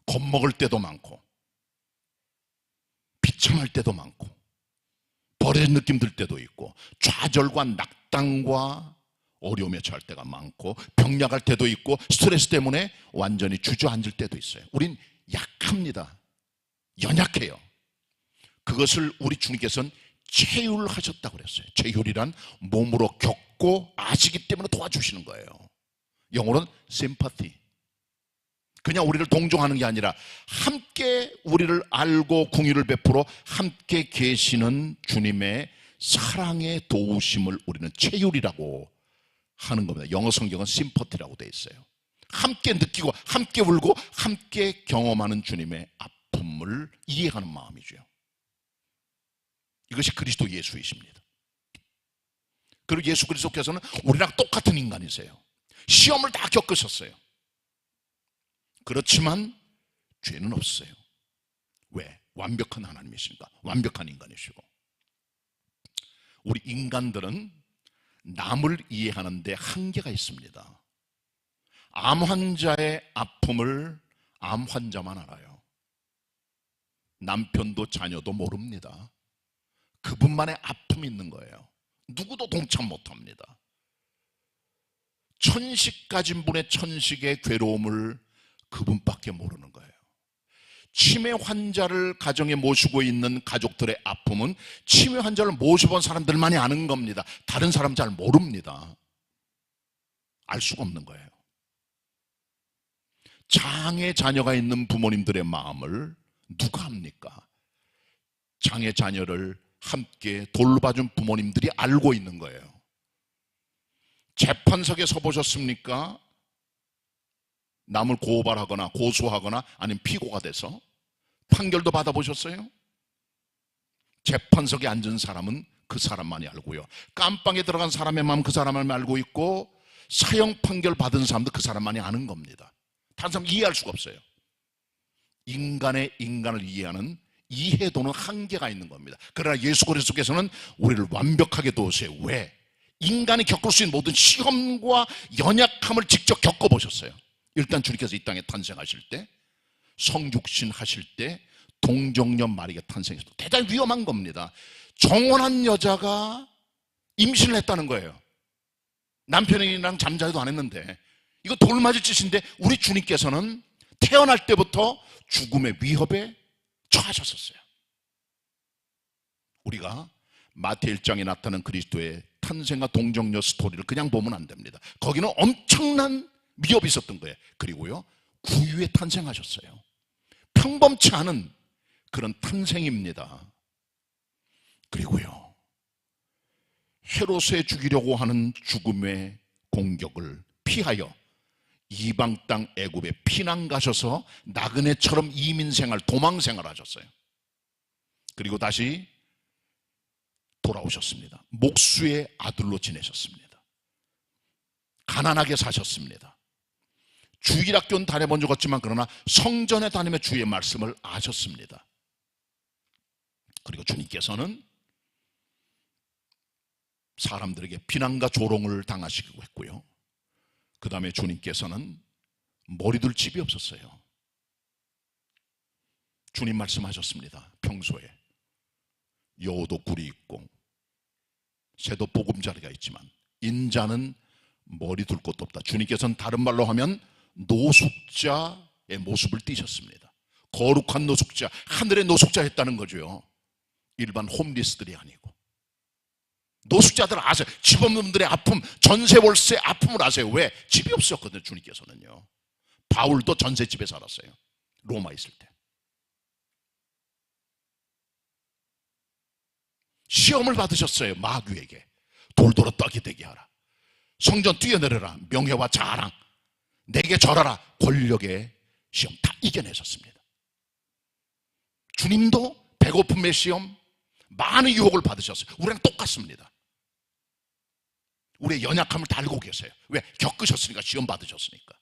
겁먹을 때도 많고 비참할 때도 많고 버려진 느낌 들 때도 있고 좌절과 낙담과 어려움에 처할 때가 많고 병약할 때도 있고 스트레스 때문에 완전히 주저앉을 때도 있어요. 우린 약합니다. 연약해요. 그것을 우리 주님께서는 체휼하셨다고 그랬어요. 체휼이란 몸으로 겪고 아시기 때문에 도와주시는 거예요. 영어로는 sympathy. 그냥 우리를 동정하는 게 아니라 함께 우리를 알고 궁유를 베풀어 함께 계시는 주님의 사랑의 도우심을 우리는 체휼이라고 하는 겁니다. 영어 성경은 심퍼티라고 되어 있어요. 함께 느끼고 함께 울고 함께 경험하는 주님의 아픔을 이해하는 마음이죠. 이것이 그리스도 예수이십니다. 그리고 예수 그리스도께서는 우리랑 똑같은 인간이세요. 시험을 다 겪으셨어요. 그렇지만 죄는 없어요. 왜? 완벽한 하나님이시니까. 완벽한 인간이시고. 우리 인간들은 남을 이해하는데 한계가 있습니다. 암 환자의 아픔을 암 환자만 알아요. 남편도 자녀도 모릅니다. 그분만의 아픔이 있는 거예요. 누구도 동참 못합니다. 천식 가진 분의 천식의 괴로움을 그분밖에 모르는 거예요. 치매 환자를 가정에 모시고 있는 가족들의 아픔은 치매 환자를 모셔본 사람들만이 아는 겁니다. 다른 사람 잘 모릅니다. 알 수가 없는 거예요. 장애 자녀가 있는 부모님들의 마음을 누가 합니까? 장애 자녀를 함께 돌봐준 부모님들이 알고 있는 거예요. 재판석에 서보셨습니까? 남을 고발하거나 고소하거나 아니면 피고가 돼서 판결도 받아보셨어요? 재판석에 앉은 사람은 그 사람만이 알고요. 깜빵에 들어간 사람의 마음 그 사람만이 알고 있고 사형 판결 받은 사람도 그 사람만이 아는 겁니다. 다른 사람 이해할 수가 없어요. 인간의 인간을 이해하는 이해도는 한계가 있는 겁니다. 그러나 예수 그리스도께서는 우리를 완벽하게 도우세요. 왜? 인간이 겪을 수 있는 모든 시험과 연약함을 직접 겪어보셨어요. 일단 주님께서 이 땅에 탄생하실 때, 성육신 하실 때 동정녀 마리가 탄생했어요. 대단히 위험한 겁니다. 정혼한 여자가 임신을 했다는 거예요. 남편이랑 잠자리도 안 했는데. 이거 돌맞을 짓인데 우리 주님께서는 태어날 때부터 죽음의 위협에 처하셨었어요. 우리가 마태 1장에 나타난 그리스도의 탄생과 동정녀 스토리를 그냥 보면 안 됩니다. 거기는 엄청난 위협이 있었던 거예요. 그리고요, 구유에 탄생하셨어요. 평범치 않은 그런 탄생입니다. 그리고요, 헤롯에 죽이려고 하는 죽음의 공격을 피하여 이방 땅 애굽에 피난 가셔서 나그네처럼 이민생활, 도망생활 하셨어요. 그리고 다시 돌아오셨습니다. 목수의 아들로 지내셨습니다. 가난하게 사셨습니다. 주일학교는 다녀본 적 없지만 그러나 성전에 다니며 주의 말씀을 아셨습니다. 그리고 주님께서는 사람들에게 비난과 조롱을 당하시기도 했고요. 그 다음에 주님께서는 머리둘 집이 없었어요. 주님 말씀하셨습니다. 평소에 여우도 굴이 있고 새도 보금자리가 있지만 인자는 머리 둘 곳도 없다. 주님께서는 다른 말로 하면 노숙자의 모습을 띠셨습니다. 거룩한 노숙자, 하늘의 노숙자 했다는 거죠. 일반 홈리스들이 아니고. 노숙자들 아세요. 집 없는 분들의 아픔, 전세월세 아픔을 아세요. 왜? 집이 없었거든요. 주님께서는요. 바울도 전세집에 살았어요. 로마 있을 때. 시험을 받으셨어요. 마귀에게. 돌도로 떡이 되게 하라. 성전 뛰어내려라. 명예와 자랑. 내게 절하라. 권력의 시험 다 이겨내셨습니다. 주님도 배고픔의 시험, 많은 유혹을 받으셨어요. 우리랑 똑같습니다. 우리의 연약함을 다 알고 계세요. 왜? 겪으셨으니까, 시험 받으셨으니까.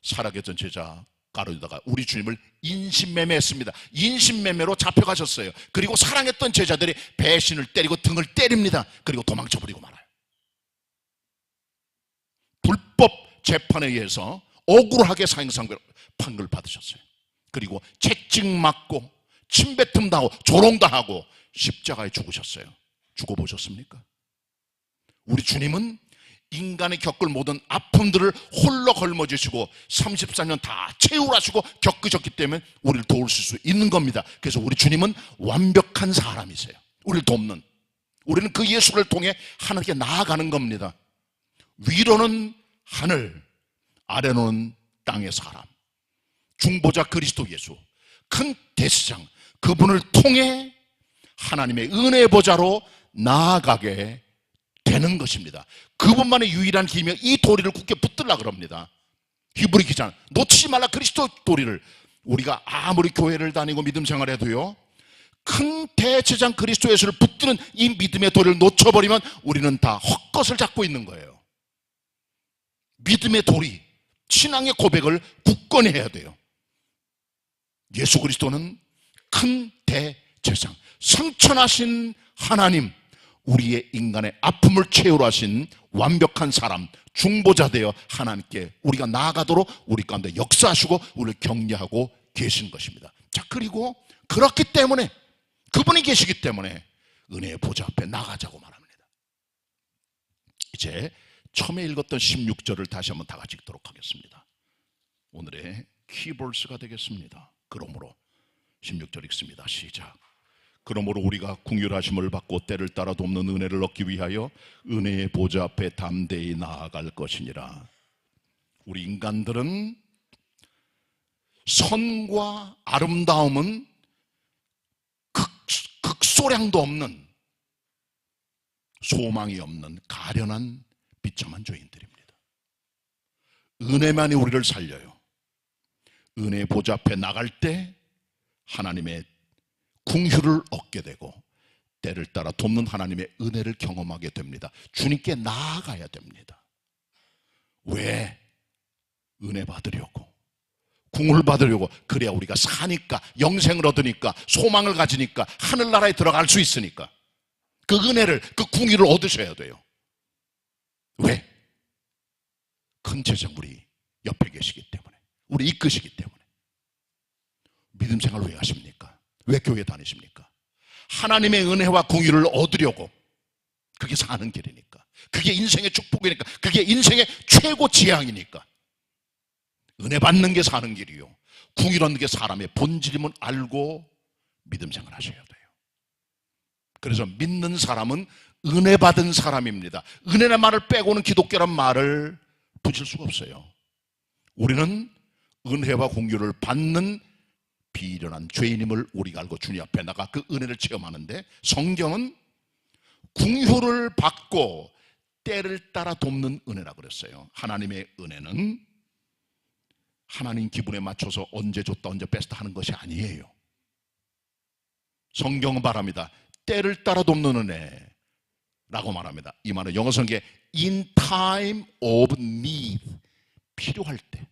살아계셨던 제자 가로다가 우리 주님을 인신매매했습니다. 인신매매로 잡혀가셨어요. 그리고 사랑했던 제자들이 배신을 때리고 등을 때립니다. 그리고 도망쳐버리고 말아요. 불법 재판에 의해서 억울하게 사형판결을 받으셨어요. 그리고 채찍 맞고 침뱉음 당하고 조롱당하고 십자가에 죽으셨어요. 죽어보셨습니까? 우리 주님은 인간이 겪을 모든 아픔들을 홀로 걸머지시고 34년 다 채울하시고 겪으셨기 때문에 우리를 도우실 수 있는 겁니다. 그래서 우리 주님은 완벽한 사람이세요. 우리를 돕는. 우리는 그 예수를 통해 하나님께 나아가는 겁니다. 위로는 하늘, 아래로는 땅의 사람, 중보자 그리스도 예수, 큰 대제사장, 그분을 통해 하나님의 은혜의 보좌로 나아가게 되는 것입니다. 그분만의 유일한 길이며 이 도리를 굳게 붙들라 그럽니다. 히브리 기자는 놓치지 말라. 그리스도 도리를. 우리가 아무리 교회를 다니고 믿음 생활해도요, 큰 대제사장 그리스도 예수를 붙드는 이 믿음의 도리를 놓쳐버리면 우리는 다 헛것을 잡고 있는 거예요. 믿음의 도리, 신앙의 고백을 굳건히 해야 돼요. 예수 그리스도는 큰 대제사장, 성천하신 하나님, 우리의 인간의 아픔을 채우러 하신 완벽한 사람, 중보자 되어 하나님께 우리가 나아가도록 우리 가운데 역사하시고 우리를 격려하고 계신 것입니다. 자, 그리고 그렇기 때문에, 그분이 계시기 때문에 은혜의 보좌 앞에 나가자고 말합니다. 이제 처음에 읽었던 16절을 다시 한번 다 같이 읽도록 하겠습니다. 오늘의 키버스가 되겠습니다. 그러므로 16절 읽습니다. 시작. 그러므로 우리가 긍휼하심을 받고 때를 따라 돕는 은혜를 얻기 위하여 은혜의 보좌 앞에 담대히 나아갈 것이니라. 우리 인간들은 선과 아름다움은 극소량도 없는, 소망이 없는 가련한 비참한 죄인들입니다. 은혜만이 우리를 살려요. 은혜의 보좌 앞에 나갈 때 하나님의 긍휼을 얻게 되고 때를 따라 돕는 하나님의 은혜를 경험하게 됩니다. 주님께 나아가야 됩니다. 왜? 은혜 받으려고, 긍휼을 받으려고. 그래야 우리가 사니까, 영생을 얻으니까, 소망을 가지니까, 하늘나라에 들어갈 수 있으니까. 그 은혜를, 그 긍휼을 얻으셔야 돼요. 왜? 큰 제사장, 우리 옆에 계시기 때문에, 우리 이끄시기 때문에. 믿음 생활 왜 하십니까? 왜 교회 다니십니까? 하나님의 은혜와 공의를 얻으려고. 그게 사는 길이니까, 그게 인생의 축복이니까, 그게 인생의 최고 지향이니까. 은혜 받는 게 사는 길이요, 궁일 얻는 게 사람의 본질임을 알고 믿음 생활 하셔야 돼요. 그래서 믿는 사람은 은혜 받은 사람입니다. 은혜란 말을 빼고는 기독교란 말을 붙일 수가 없어요. 우리는 은혜와 공유를 받는 비련한 죄인임을 우리가 알고 주님 앞에 나가 그 은혜를 체험하는데, 성경은 궁유를 받고 때를 따라 돕는 은혜라 그랬어요. 하나님의 은혜는 하나님 기분에 맞춰서 언제 줬다 언제 뺐다 하는 것이 아니에요. 성경은 말합니다. 때를 따라 돕는 은혜라고 말합니다. 이 말은 영어 성경에 in time of need, 필요할 때,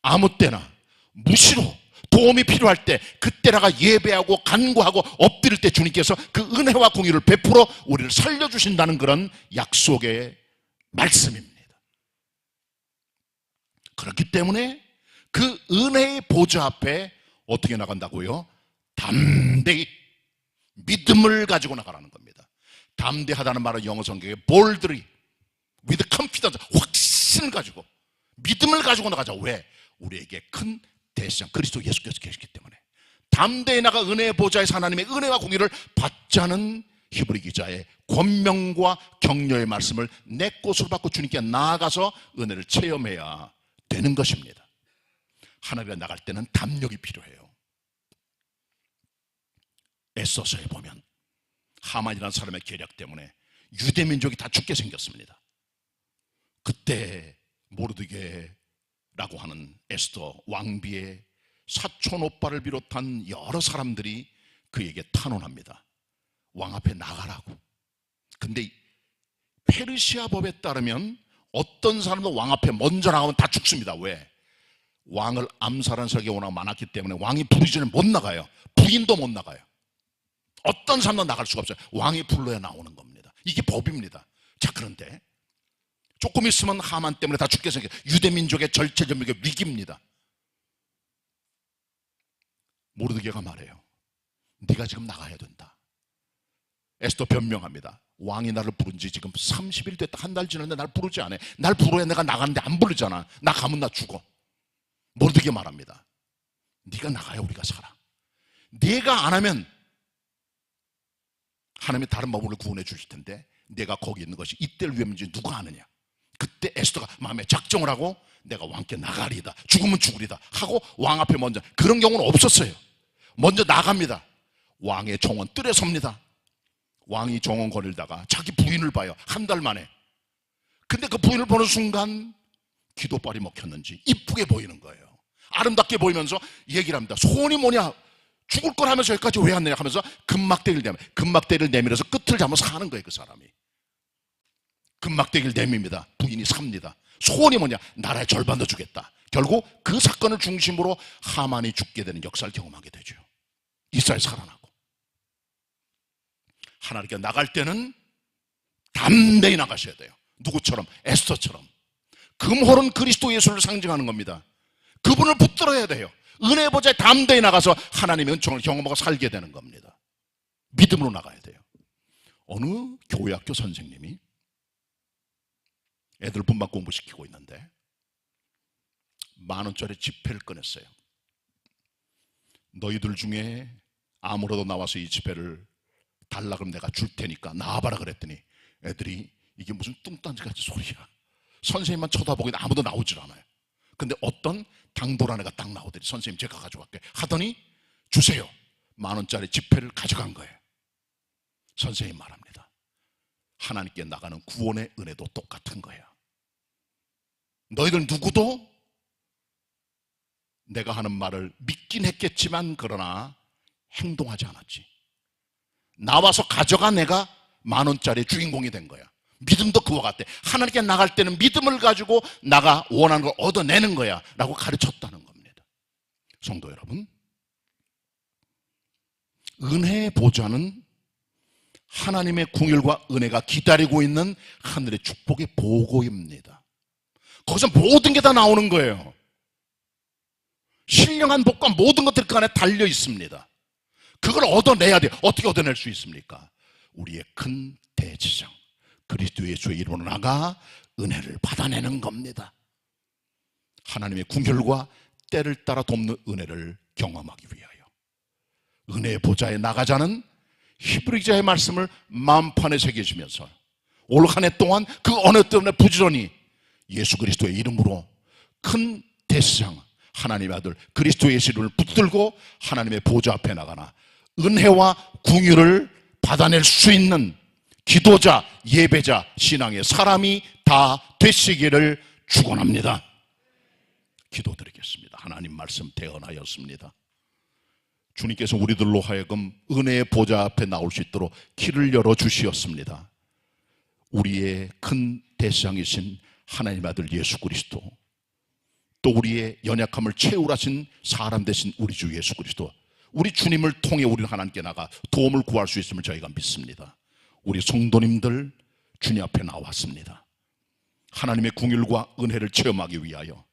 아무 때나 무시로 도움이 필요할 때, 그때다가 예배하고 간구하고 엎드릴 때 주님께서 그 은혜와 공의를 베풀어 우리를 살려주신다는 그런 약속의 말씀입니다. 그렇기 때문에 그 은혜의 보좌 앞에 어떻게 나간다고요? 담대히 믿음을 가지고 나가라는 겁니다. 담대하다는 말은 영어 성경에 boldly, with confidence, 확신을 가지고 믿음을 가지고 나가자. 왜? 우리에게 큰 대상 그리스도 예수께서 계시기 때문에. 담대히 나가 은혜의 보좌에서 하나님의 은혜와 공의를 받자는 히브리 기자의 권명과 격려의 말씀을 내 것으로 받고 주님께 나아가서 은혜를 체험해야 되는 것입니다. 하나님께 나갈 때는 담력이 필요해요. 에서서에 보면 하만이라는 사람의 계략 때문에 유대민족이 다 죽게 생겼습니다. 그때 모르드게라고 하는 에스더 왕비의 사촌 오빠를 비롯한 여러 사람들이 그에게 탄원합니다. 왕 앞에 나가라고. 근데 페르시아 법에 따르면 어떤 사람도 왕 앞에 먼저 나가면 다 죽습니다. 왜? 왕을 암살한 설교가 워낙 많았기 때문에 왕이 부르기 전에 못 나가요. 부인도 못 나가요. 어떤 사람도 나갈 수가 없어요. 왕이 불러야 나오는 겁니다. 이게 법입니다. 자, 그런데 조금 있으면 하만 때문에 다 죽게 생겨요. 유대민족의 절체절명의 위기입니다. 모르드게가 말해요. 네가 지금 나가야 된다. 에스더 변명합니다. 왕이 나를 부른 지 지금 30일 됐다. 한 달 지났는데 날 부르지 않아. 날 부르야 내가 나가는데 안 부르잖아. 나 가면 나 죽어. 모르드게 말합니다. 네가 나가야 우리가 살아. 네가 안 하면 하나님이 다른 방법을 구원해 주실 텐데 내가 거기 있는 것이 이때를 위함인지 누가 아느냐. 그때 에스더가 마음에 작정을 하고 내가 왕께 나가리다, 죽으면 죽으리다 하고 왕 앞에 먼저, 그런 경우는 없었어요. 먼저 나갑니다. 왕의 정원 뜰에 섭니다. 왕이 정원 거닐다가 자기 부인을 봐요. 한 달 만에. 근데 그 부인을 보는 순간 기도발이 먹혔는지 이쁘게 보이는 거예요. 아름답게 보이면서 얘기를 합니다. 소원이 뭐냐? 죽을 거라면서 여기까지 왜 왔느냐 하면서 금막대기를 내밀어서 끝을 잡아서 사는 거예요. 그 사람이 금막대기를 내밉니다. 부인이 삽니다. 소원이 뭐냐? 나라의 절반도 주겠다. 결국 그 사건을 중심으로 하만이 죽게 되는 역사를 경험하게 되죠. 이스라엘 살아나고. 하나님께 나갈 때는 담대히 나가셔야 돼요. 누구처럼? 에스더처럼. 금홀은 그리스도 예수를 상징하는 겁니다. 그분을 붙들어야 돼요. 은혜의 보좌에 담대히 나가서 하나님의 은총을 경험하고 살게 되는 겁니다. 믿음으로 나가야 돼요. 어느 교회학교 선생님이 애들 분반 공부시키고 있는데 10,000원짜리 지폐를 꺼냈어요. 너희들 중에 아무라도 나와서 이 지폐를 달라 그러면 내가 줄 테니까 나와봐라 그랬더니 애들이 이게 무슨 뚱딴지같이 소리야. 선생님만 쳐다보기는 아무도 나오질 않아요. 근데 어떤 당돌한 애가 딱 나오더니 선생님 제가 가져갈게 하더니 주세요. 10,000원짜리 지폐를 가져간 거예요. 선생님 말합니다. 하나님께 나가는 구원의 은혜도 똑같은 거예요. 너희들 누구도 내가 하는 말을 믿긴 했겠지만 그러나 행동하지 않았지. 나와서 가져가 내가 10,000원짜리 주인공이 된 거야. 믿음도 그와 같대. 하나님께 나갈 때는 믿음을 가지고 나가 원하는 걸 얻어내는 거야 라고 가르쳤다는 겁니다. 성도 여러분, 은혜의 보좌는 하나님의 궁율과 은혜가 기다리고 있는 하늘의 축복의 보고입니다. 거기서 모든 게 다 나오는 거예요. 신령한 복과 모든 것들이 그 안에 달려 있습니다. 그걸 얻어내야 돼요. 어떻게 얻어낼 수 있습니까? 우리의 큰 대지장 그리스도 예수의 이름으로 나가 은혜를 받아내는 겁니다. 하나님의 궁결과 때를 따라 돕는 은혜를 경험하기 위하여 은혜의 보좌에 나가자는 히브리 기자의 말씀을 마음판에 새기시면서 올 한 해 동안 그 어느 때문에 부지런히 예수 그리스도의 이름으로 큰 대지장 하나님의 아들 그리스도 예수 이름을 붙들고 하나님의 보좌 앞에 나가나 은혜와 궁유를 받아낼 수 있는 기도자, 예배자, 신앙의 사람이 다 되시기를 축원합니다. 기도드리겠습니다. 하나님 말씀 대언하였습니다. 주님께서 우리들로 하여금 은혜의 보좌 앞에 나올 수 있도록 길을 열어주시었습니다. 우리의 큰 대상이신 하나님 아들 예수 그리스도, 또 우리의 연약함을 채우라신 사람 되신 우리 주 예수 그리스도, 우리 주님을 통해 우리는 하나님께 나가 도움을 구할 수 있음을 저희가 믿습니다. 우리 성도님들 주님 앞에 나왔습니다. 하나님의 궁율과 은혜를 체험하기 위하여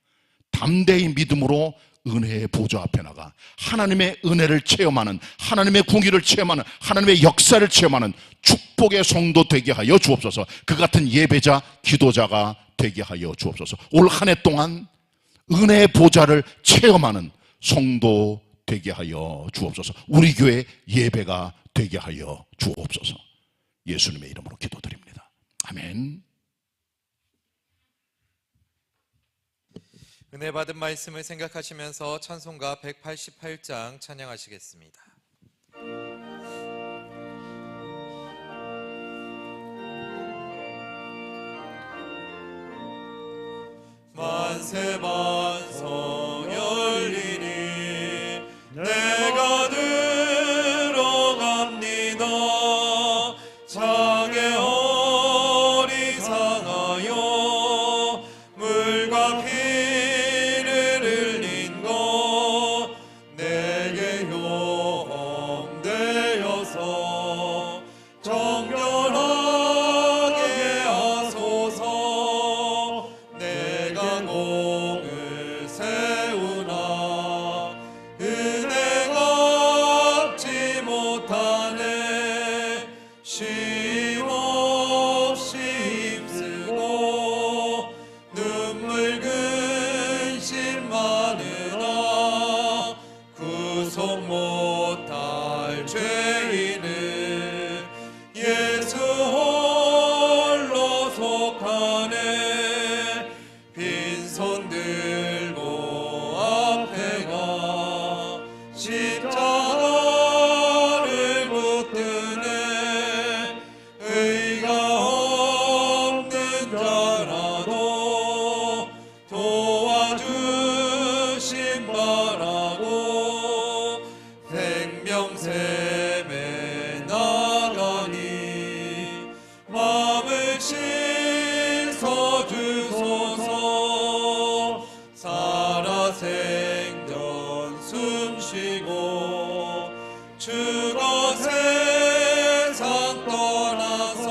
담대히 믿음으로 은혜의 보좌 앞에 나가 하나님의 은혜를 체험하는, 하나님의 궁율을 체험하는, 하나님의 역사를 체험하는 축복의 성도 되게 하여 주옵소서. 그 같은 예배자, 기도자가 되게 하여 주옵소서. 올 한 해 동안 은혜의 보좌를 체험하는 성도 되게 하여 주옵소서. 우리 교회 예배가 되게 하여 주옵소서. 예수님의 이름으로 기도드립니다. 아멘. 은혜 받은 말씀을 생각하시면서 찬송가 188장 찬양하시겠습니다. 만세 반석 열리니 내가 들어갑니다. 장애 어리상하여 물과 피를 흘린 것 내게 용되어서 정결하게 하소서. 내가 공을 세우나 은혜가 갚지 못하네. 쉼없이 힘쓰고 눈물 근심 많으나 구속 못할 죄인은 예수 홀로 속하네. 빈손 들고 앞에 가 십자가를 붙드네. 의가 없는 자라도 도와주심 바라고 생명샘에 나가니 마음을 씻어주소서. 살아생전 숨쉬고 주가 세상 떠나서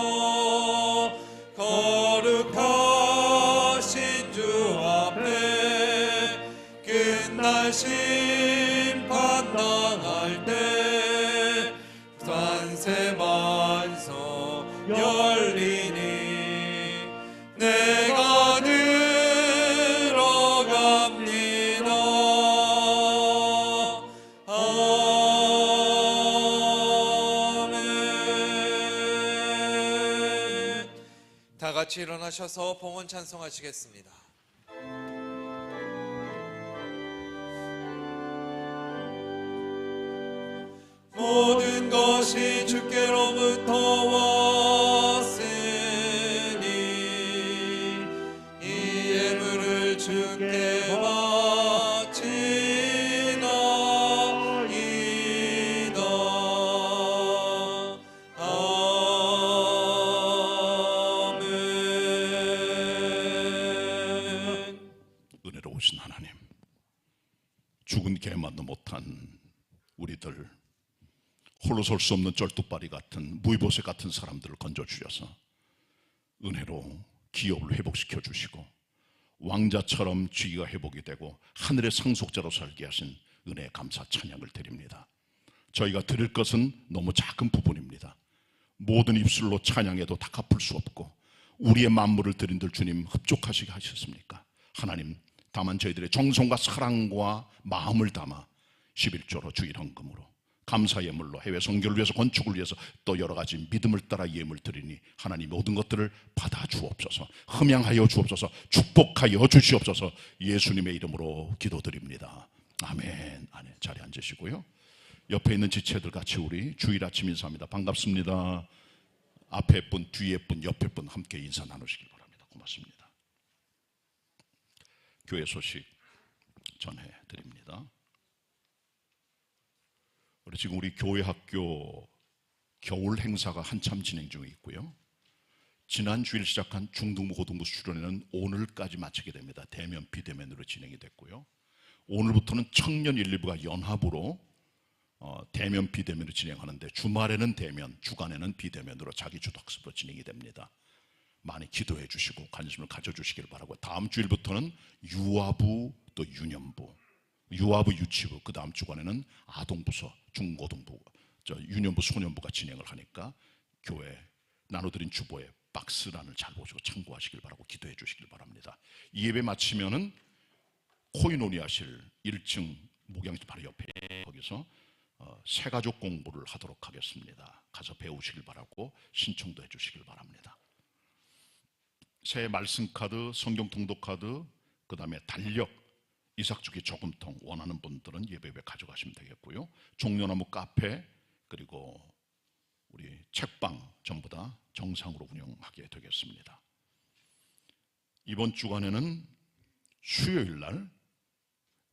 거룩하신 주 앞에 끝날 심판 당할 때 산세 만석 열리니 내가 들어갑니다. 아멘. 다 같이 일어나셔서 봉헌 찬송하시겠습니다. 모든 것이 주께로부터 왔으니 이 예물을 주께 바치나이다. 아멘. 은혜로우신 하나님, 죽은 개만도 못한 우리들, 홀로 설 수 없는 쩔뚝바리 같은 무이보세 같은 사람들을 건져주셔서 은혜로 기업을 회복시켜 주시고 왕자처럼 지위가 회복이 되고 하늘의 상속자로 살게 하신 은혜에 감사 찬양을 드립니다. 저희가 드릴 것은 너무 작은 부분입니다. 모든 입술로 찬양해도 다 갚을 수 없고 우리의 만물을 드린들 주님 흡족하시게 하셨습니까? 하나님, 다만 저희들의 정성과 사랑과 마음을 담아 11조로 주일헌금으로 감사 예물로 해외 선교를 위해서 건축을 위해서 또 여러 가지 믿음을 따라 예물 드리니 하나님 모든 것들을 받아 주옵소서, 흠양하여 주옵소서, 축복하여 주시옵소서. 예수님의 이름으로 기도드립니다. 아멘. 아멘. 자리에 앉으시고요. 옆에 있는 지체들 같이 우리 주일 아침 인사합니다. 반갑습니다. 앞에 분, 뒤에 분, 옆에 분 함께 인사 나누시길 바랍니다. 고맙습니다. 교회 소식 전해드립니다. 지금 우리 교회 학교 겨울 행사가 한참 진행 중에 있고요. 지난 주일 시작한 중등부 고등부 수련회는 오늘까지 마치게 됩니다. 대면 비대면으로 진행이 됐고요. 오늘부터는 청년 1, 2부가 연합으로 대면 비대면으로 진행하는데 주말에는 대면, 주간에는 비대면으로 자기주도 학습으로 진행이 됩니다. 많이 기도해 주시고 관심을 가져주시길 바라고, 다음 주일부터는 유아부 또 유년부, 유아부 유치부, 그 다음 주간에는 아동부서, 중고등부, 유년부 소년부가 진행을 하니까 교회 나눠드린 주보에 박스란을 잘 보시고 참고하시길 바라고 기도해 주시길 바랍니다. 이 예배 마치면은 코이노니아실 1층 목양실 바로 옆에 거기서 새가족 공부를 하도록 하겠습니다. 가서 배우시길 바라고 신청도 해주시길 바랍니다. 새 말씀 카드, 성경 통독 카드, 그 다음에 달력, 이삭주기 저금통 원하는 분들은 예배에 가져가시면 되겠고요. 종려나무 카페 그리고 우리 책방 전부 다 정상으로 운영하게 되겠습니다. 이번 주간에는 수요일 날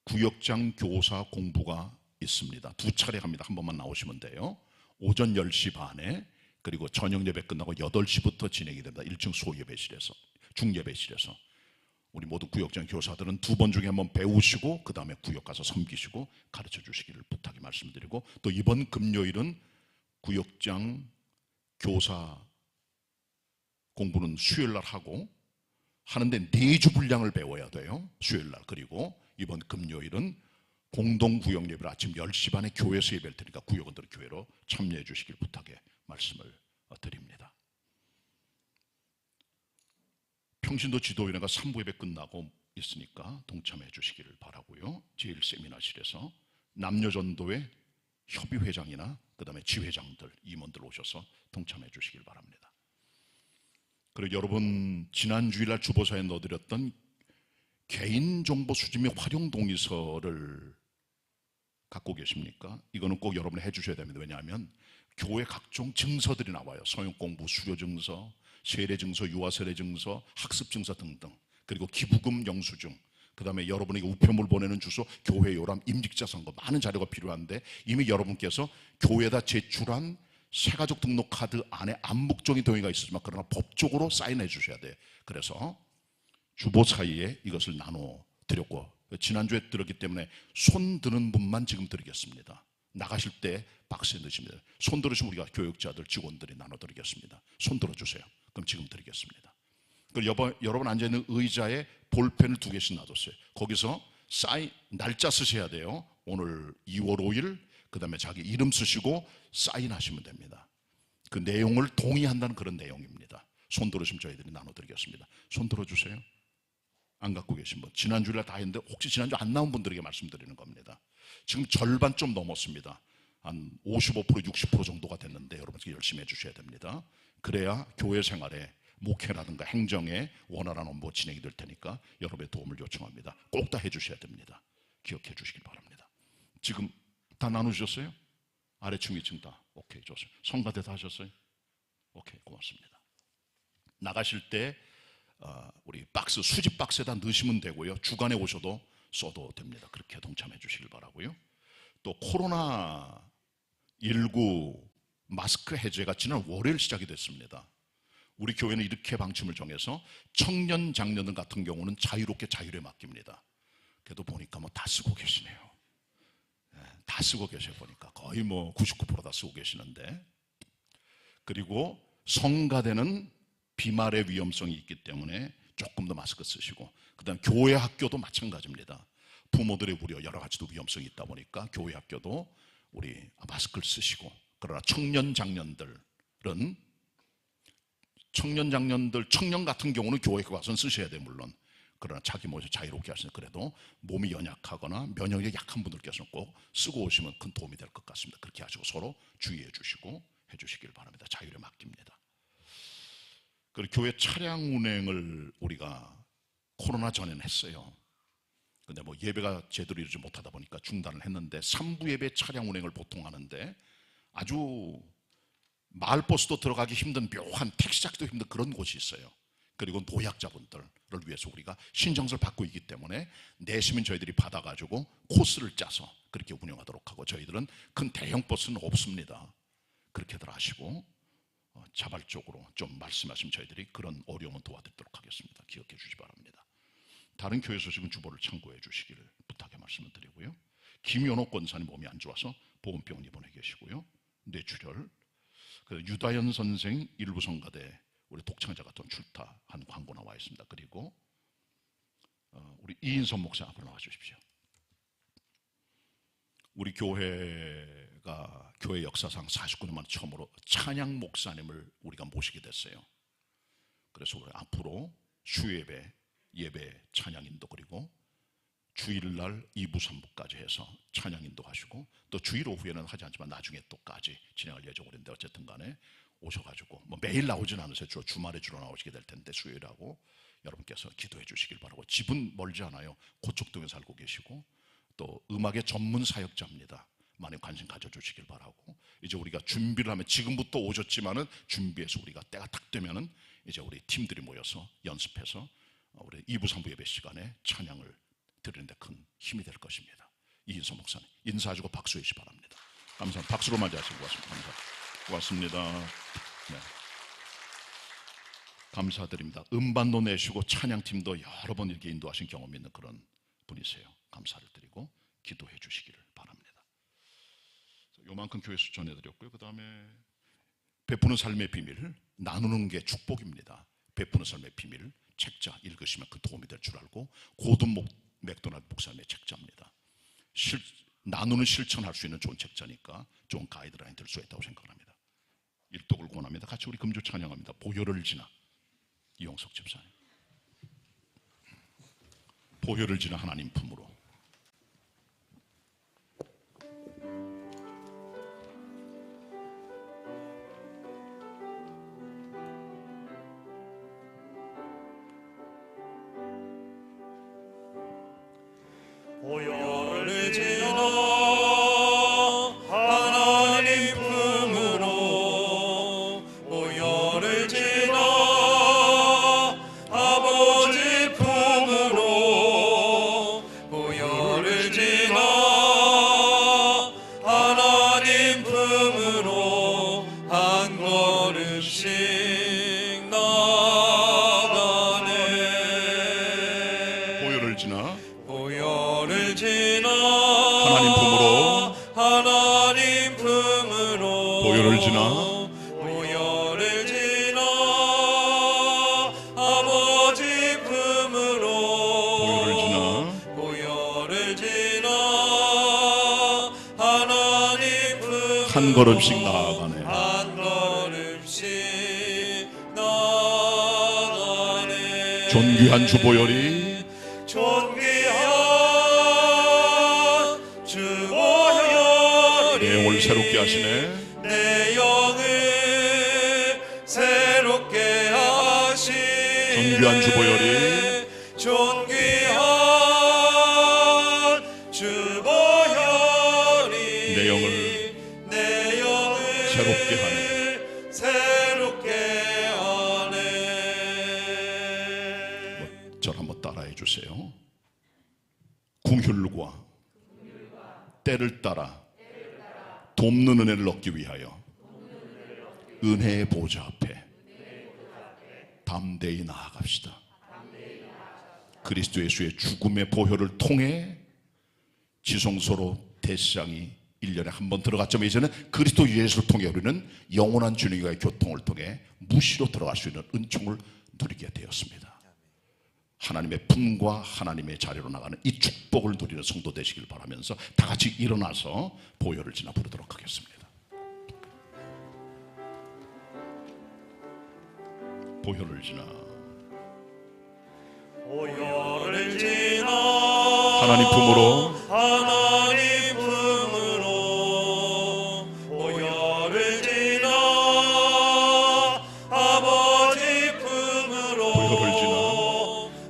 구역장 교사 공부가 있습니다. 2차례 합니다. 한 번만 나오시면 돼요. 오전 10시 반에 그리고 저녁 예배 끝나고 8시부터 진행이 됩니다. 1층 소예배실에서, 중예배실에서. 우리 모든 구역장 교사들은 2번 중에 한번 배우시고 그 다음에 구역 가서 섬기시고 가르쳐 주시기를 부탁히 말씀드리고, 또 이번 금요일은 구역장 교사 공부는 수요일 날 하고 하는데 4주 분량을 배워야 돼요. 수요일 날. 그리고 이번 금요일은 공동 구역 예배를 아침 10시 반에 교회에서 예배를 드리니까 구역원들 교회로 참여해 주시길 부탁해 말씀을 드립니다. 평신도 지도위원회가 3부 예배 끝나고 있으니까 동참해 주시기를 바라고요. 제1세미나실에서 남녀전도회 협의회장이나 그 다음에 지회장들, 임원들 오셔서 동참해 주시길 바랍니다. 그리고 여러분 지난 주일날 주보사에 넣어드렸던 개인정보 수집 및 활용 동의서를 갖고 계십니까? 이거는 꼭 여러분이 해주셔야 됩니다. 왜냐하면 교회 각종 증서들이 나와요. 성역공부 수료증서, 세례증서, 유아세례증서, 학습증서 등등. 그리고 기부금 영수증, 그 다음에 여러분에게 우편물 보내는 주소, 교회 요람, 임직자 선거, 많은 자료가 필요한데 이미 여러분께서 교회에다 제출한 새가족 등록 카드 안에 암묵적인 동의가 있으지만 그러나 법적으로 사인해 주셔야 돼요. 그래서 주보 사이에 이것을 나눠 드렸고, 지난주에 들었기 때문에 손 드는 분만 지금 드리겠습니다. 나가실 때 박스에 넣으십니다. 손 들으시면 우리가 교육자들, 직원들이 나눠 드리겠습니다. 손 들어주세요. 그럼 지금 드리겠습니다. 그리고 여러분 앉아있는 의자에 볼펜을 2개씩 놔뒀어요. 거기서 날짜 쓰셔야 돼요. 오늘 2월 5일, 그 다음에 자기 이름 쓰시고 사인하시면 됩니다. 그 내용을 동의한다는 그런 내용입니다. 손 들으시면 저희들이 나눠드리겠습니다. 손 들어주세요. 안 갖고 계신 분, 지난주에 다 했는데 혹시 지난주 안 나온 분들에게 말씀드리는 겁니다. 지금 절반 좀 넘었습니다. 한 55%, 60% 정도가 됐는데 여러분 열심히 해주셔야 됩니다. 그래야 교회 생활에, 목회라든가 행정에 원활한 업무 진행이 될 테니까 여러분의 도움을 요청합니다. 꼭 다 해주셔야 됩니다. 기억해 주시길 바랍니다. 지금 다 나누셨어요? 아래층, 위층 다? 오케이, 좋습니다. 성가대 다 하셨어요? 오케이, 고맙습니다. 나가실 때 우리 박스, 수집 박스에다 넣으시면 되고요. 주간에 오셔도 써도 됩니다. 그렇게 동참해 주시길 바라고요. 또 코로나19 마스크 해제가 지난 월요일 시작이 됐습니다. 우리 교회는 이렇게 방침을 정해서 청년, 장년들 같은 경우는 자유롭게 자율에 맡깁니다. 그래도 보니까 다 쓰고 계시네요. 다 쓰고 계셔 보니까 거의 99% 다 쓰고 계시는데, 그리고 성가대는 비말의 위험성이 있기 때문에 조금 더 마스크 쓰시고, 그다음 교회 학교도 마찬가지입니다. 부모들의 우려 여러 가지도 위험성이 있다 보니까 교회 학교도 우리 마스크를 쓰시고, 그러나 청년 청년 같은 경우는 교회에 가서는 쓰셔야 돼요, 물론. 그러나 자기 몸에서 자유롭게 하시는, 그래도 몸이 연약하거나 면역력이 약한 분들께서는 꼭 쓰고 오시면 큰 도움이 될 것 같습니다. 그렇게 하시고 서로 주의해 주시고 해 주시길 바랍니다. 자율에 맡깁니다. 그리고 교회 차량 운행을 우리가 코로나 전에는 했어요. 근데 뭐 예배가 제대로 이루지 못하다 보니까 중단을 했는데, 3부 예배 차량 운행을 보통 하는데 아주 마을버스도 들어가기 힘든 묘한, 택시 잡기도 힘든 그런 곳이 있어요. 그리고 노약자분들을 위해서 우리가 신청서를 받고 있기 때문에 내시면 저희들이 받아가지고 코스를 짜서 그렇게 운영하도록 하고, 저희들은 큰 대형 버스는 없습니다. 그렇게들 하시고 자발적으로 좀 말씀하시면 저희들이 그런 어려움은 도와드리도록 하겠습니다. 기억해 주시기 바랍니다. 다른 교회 소식은 주보를 참고해 주시기를 부탁의 말씀을 드리고요. 김연옥 권사님 몸이 안 좋아서 보건병원 입원해 계시고요. 뇌출혈. 유다연 선생 일부 성가대 우리 독창자 같은 출타한 광고 나와 있습니다. 그리고 우리 이인선 목사 앞으로 나와 주십시오. 우리 교회가 교회 역사상 49년 만에 처음으로 찬양 목사님을 우리가 모시게 됐어요. 그래서 우리 앞으로 수예배, 예배 찬양 인도, 그리고 주일날 2부 3부까지 해서 찬양 인도하시고, 또 주일 오후에는 하지 않지만 나중에 또까지 진행할 예정으로 있는데, 어쨌든 간에 오셔가지고 뭐 매일 나오진 않으세요. 주말에 주로 나오시게 될 텐데 수요일하고 여러분께서 기도해 주시길 바라고. 집은 멀지 않아요. 고척동에 살고 계시고 또 음악의 전문 사역자입니다. 많이 관심 가져주시길 바라고. 이제 우리가 준비를 하면, 지금부터 오셨지만은 준비해서 우리가 때가 딱 되면은 이제 우리 팀들이 모여서 연습해서 우리 2부 3부 예배 시간에 찬양을 드리는데 큰 힘이 될 것입니다. 이인서 목사님 인사해주고 박수해 주시기 바랍니다. 감사합니다. 박수로 맞이하시고 고맙습니다. 고맙습니다. 네. 감사드립니다. 음반도 내시고 찬양팀도 여러 번 이렇게 인도하신 경험이 있는 그런 분이세요. 감사를 드리고 기도해 주시기를 바랍니다. 요만큼 교회에서 전해드렸고요. 그 다음에 베푸는 삶의 비밀, 나누는 게 축복입니다. 베푸는 삶의 비밀 책자 읽으시면 그 도움이 될 줄 알고, 고든 맥도날드 목사님의 책자입니다. 나누는 실천할 수 있는 좋은 책자니까 좋은 가이드라인 될 수 있다고 생각합니다. 일독을 권합니다. 같이 우리 금주 찬양합니다. 보혈을 지나, 이용석 집사님. 보혈을 지나 하나님 품으로. 보혈을 지나 하나님 품으로, 보혈을 지나 아버지 품으로, 보혈을 지나 하나님 품으로 한 걸음씩 나가네. 보혈을 지나 보혈을 지나 하나님 품으로, 하나님 품으로, 보혈을 지나 보혈을 지나 아버지 품으로, 보혈을 지나 보혈을 지나 하나님 품으로 한 걸음씩 나아가네. 한 걸음씩 나가네. 존귀한 주 보혈이 존귀한 주 보혈이 내 영을 새롭게 하시네. 내 영을 새롭게 하시네. 존귀한 주 보혈이 존귀한 주 보혈이 내 영을 새롭게 하네. 새롭게 하네. 절 한번 따라해 주세요. 궁휼과 때를 따라 돕는 은혜를 얻기 위하여 은혜의 보좌 앞에 담대히 나아갑시다. 그리스도 예수의 죽음의 보혈을 통해 지성소로 대시장이 1년에 한 번 들어갔지만, 이제는 그리스도 예수를 통해 우리는 영원한 주님과의 교통을 통해 무시로 들어갈 수 있는 은총을 누리게 되었습니다. 하나님의 품과 하나님의 자리로 나가는 이 축복을 누리는 성도 되시길 바라면서 다 같이 일어나서 보혈을 지나 부르도록 하겠습니다. 보혈을 지나 보혈을 지나 하나님 품으로 하나님 품으로 보혈을 지나 아버지 품으로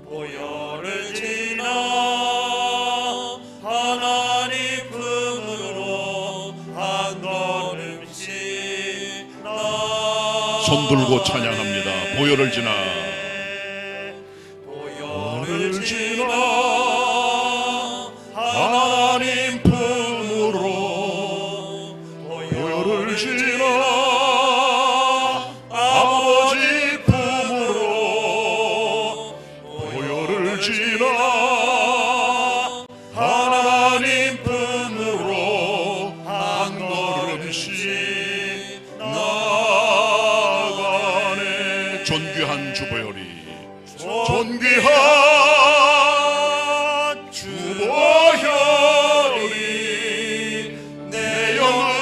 보혈을 지나 하나님 품으로 한 걸음씩 손 들고 찬양합니다. 보혈을 지나 보혈을 지나 하나님 품으로 보혈을 지나 아버지 품으로 보혈을 지나 하나님 품으로 한 걸음씩 나가네. 존귀한 주보혈이 존귀한 주보혈이 내 영을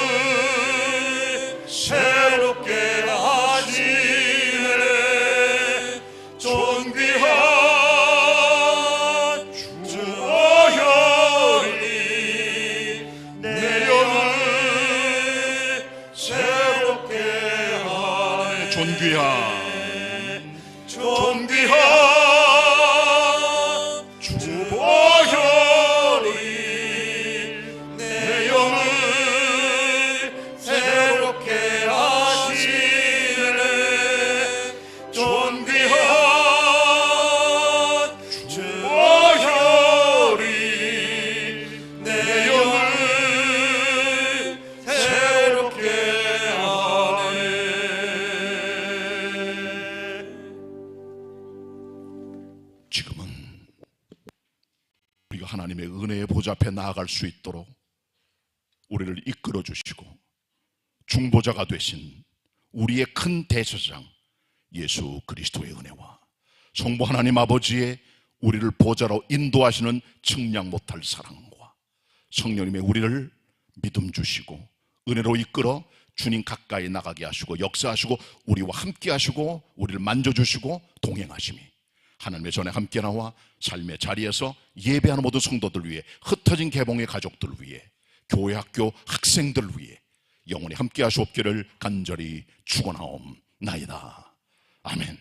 새롭게 하시네. 존귀한 주보혈이 내 영을 새롭게 하네. 존귀한 주보혈이 내 영을 새롭게 하시네. 존귀한 주보혈이 내 영을 새롭게 하네. 지금은 우리가 하나님의 은혜의 보좌 앞에 나아갈 수 있도록 우리를 이끌어 주시고 중보자가 되신 우리의 큰 대제사장 예수 그리스도의 은혜와 성부 하나님 아버지의 우리를 보좌로 인도하시는 측량 못할 사랑과 성령님의 우리를 믿음 주시고 은혜로 이끌어 주님 가까이 나가게 하시고 역사하시고 우리와 함께 하시고 우리를 만져주시고 동행하심이 하나님의 전에 함께 나와 삶의 자리에서 예배하는 모든 성도들 위해 흩어진 개봉의 가족들 위해 교회 학교 학생들 위해 영원히 함께 하시옵기를 간절히 축원하옵나이다. 아멘.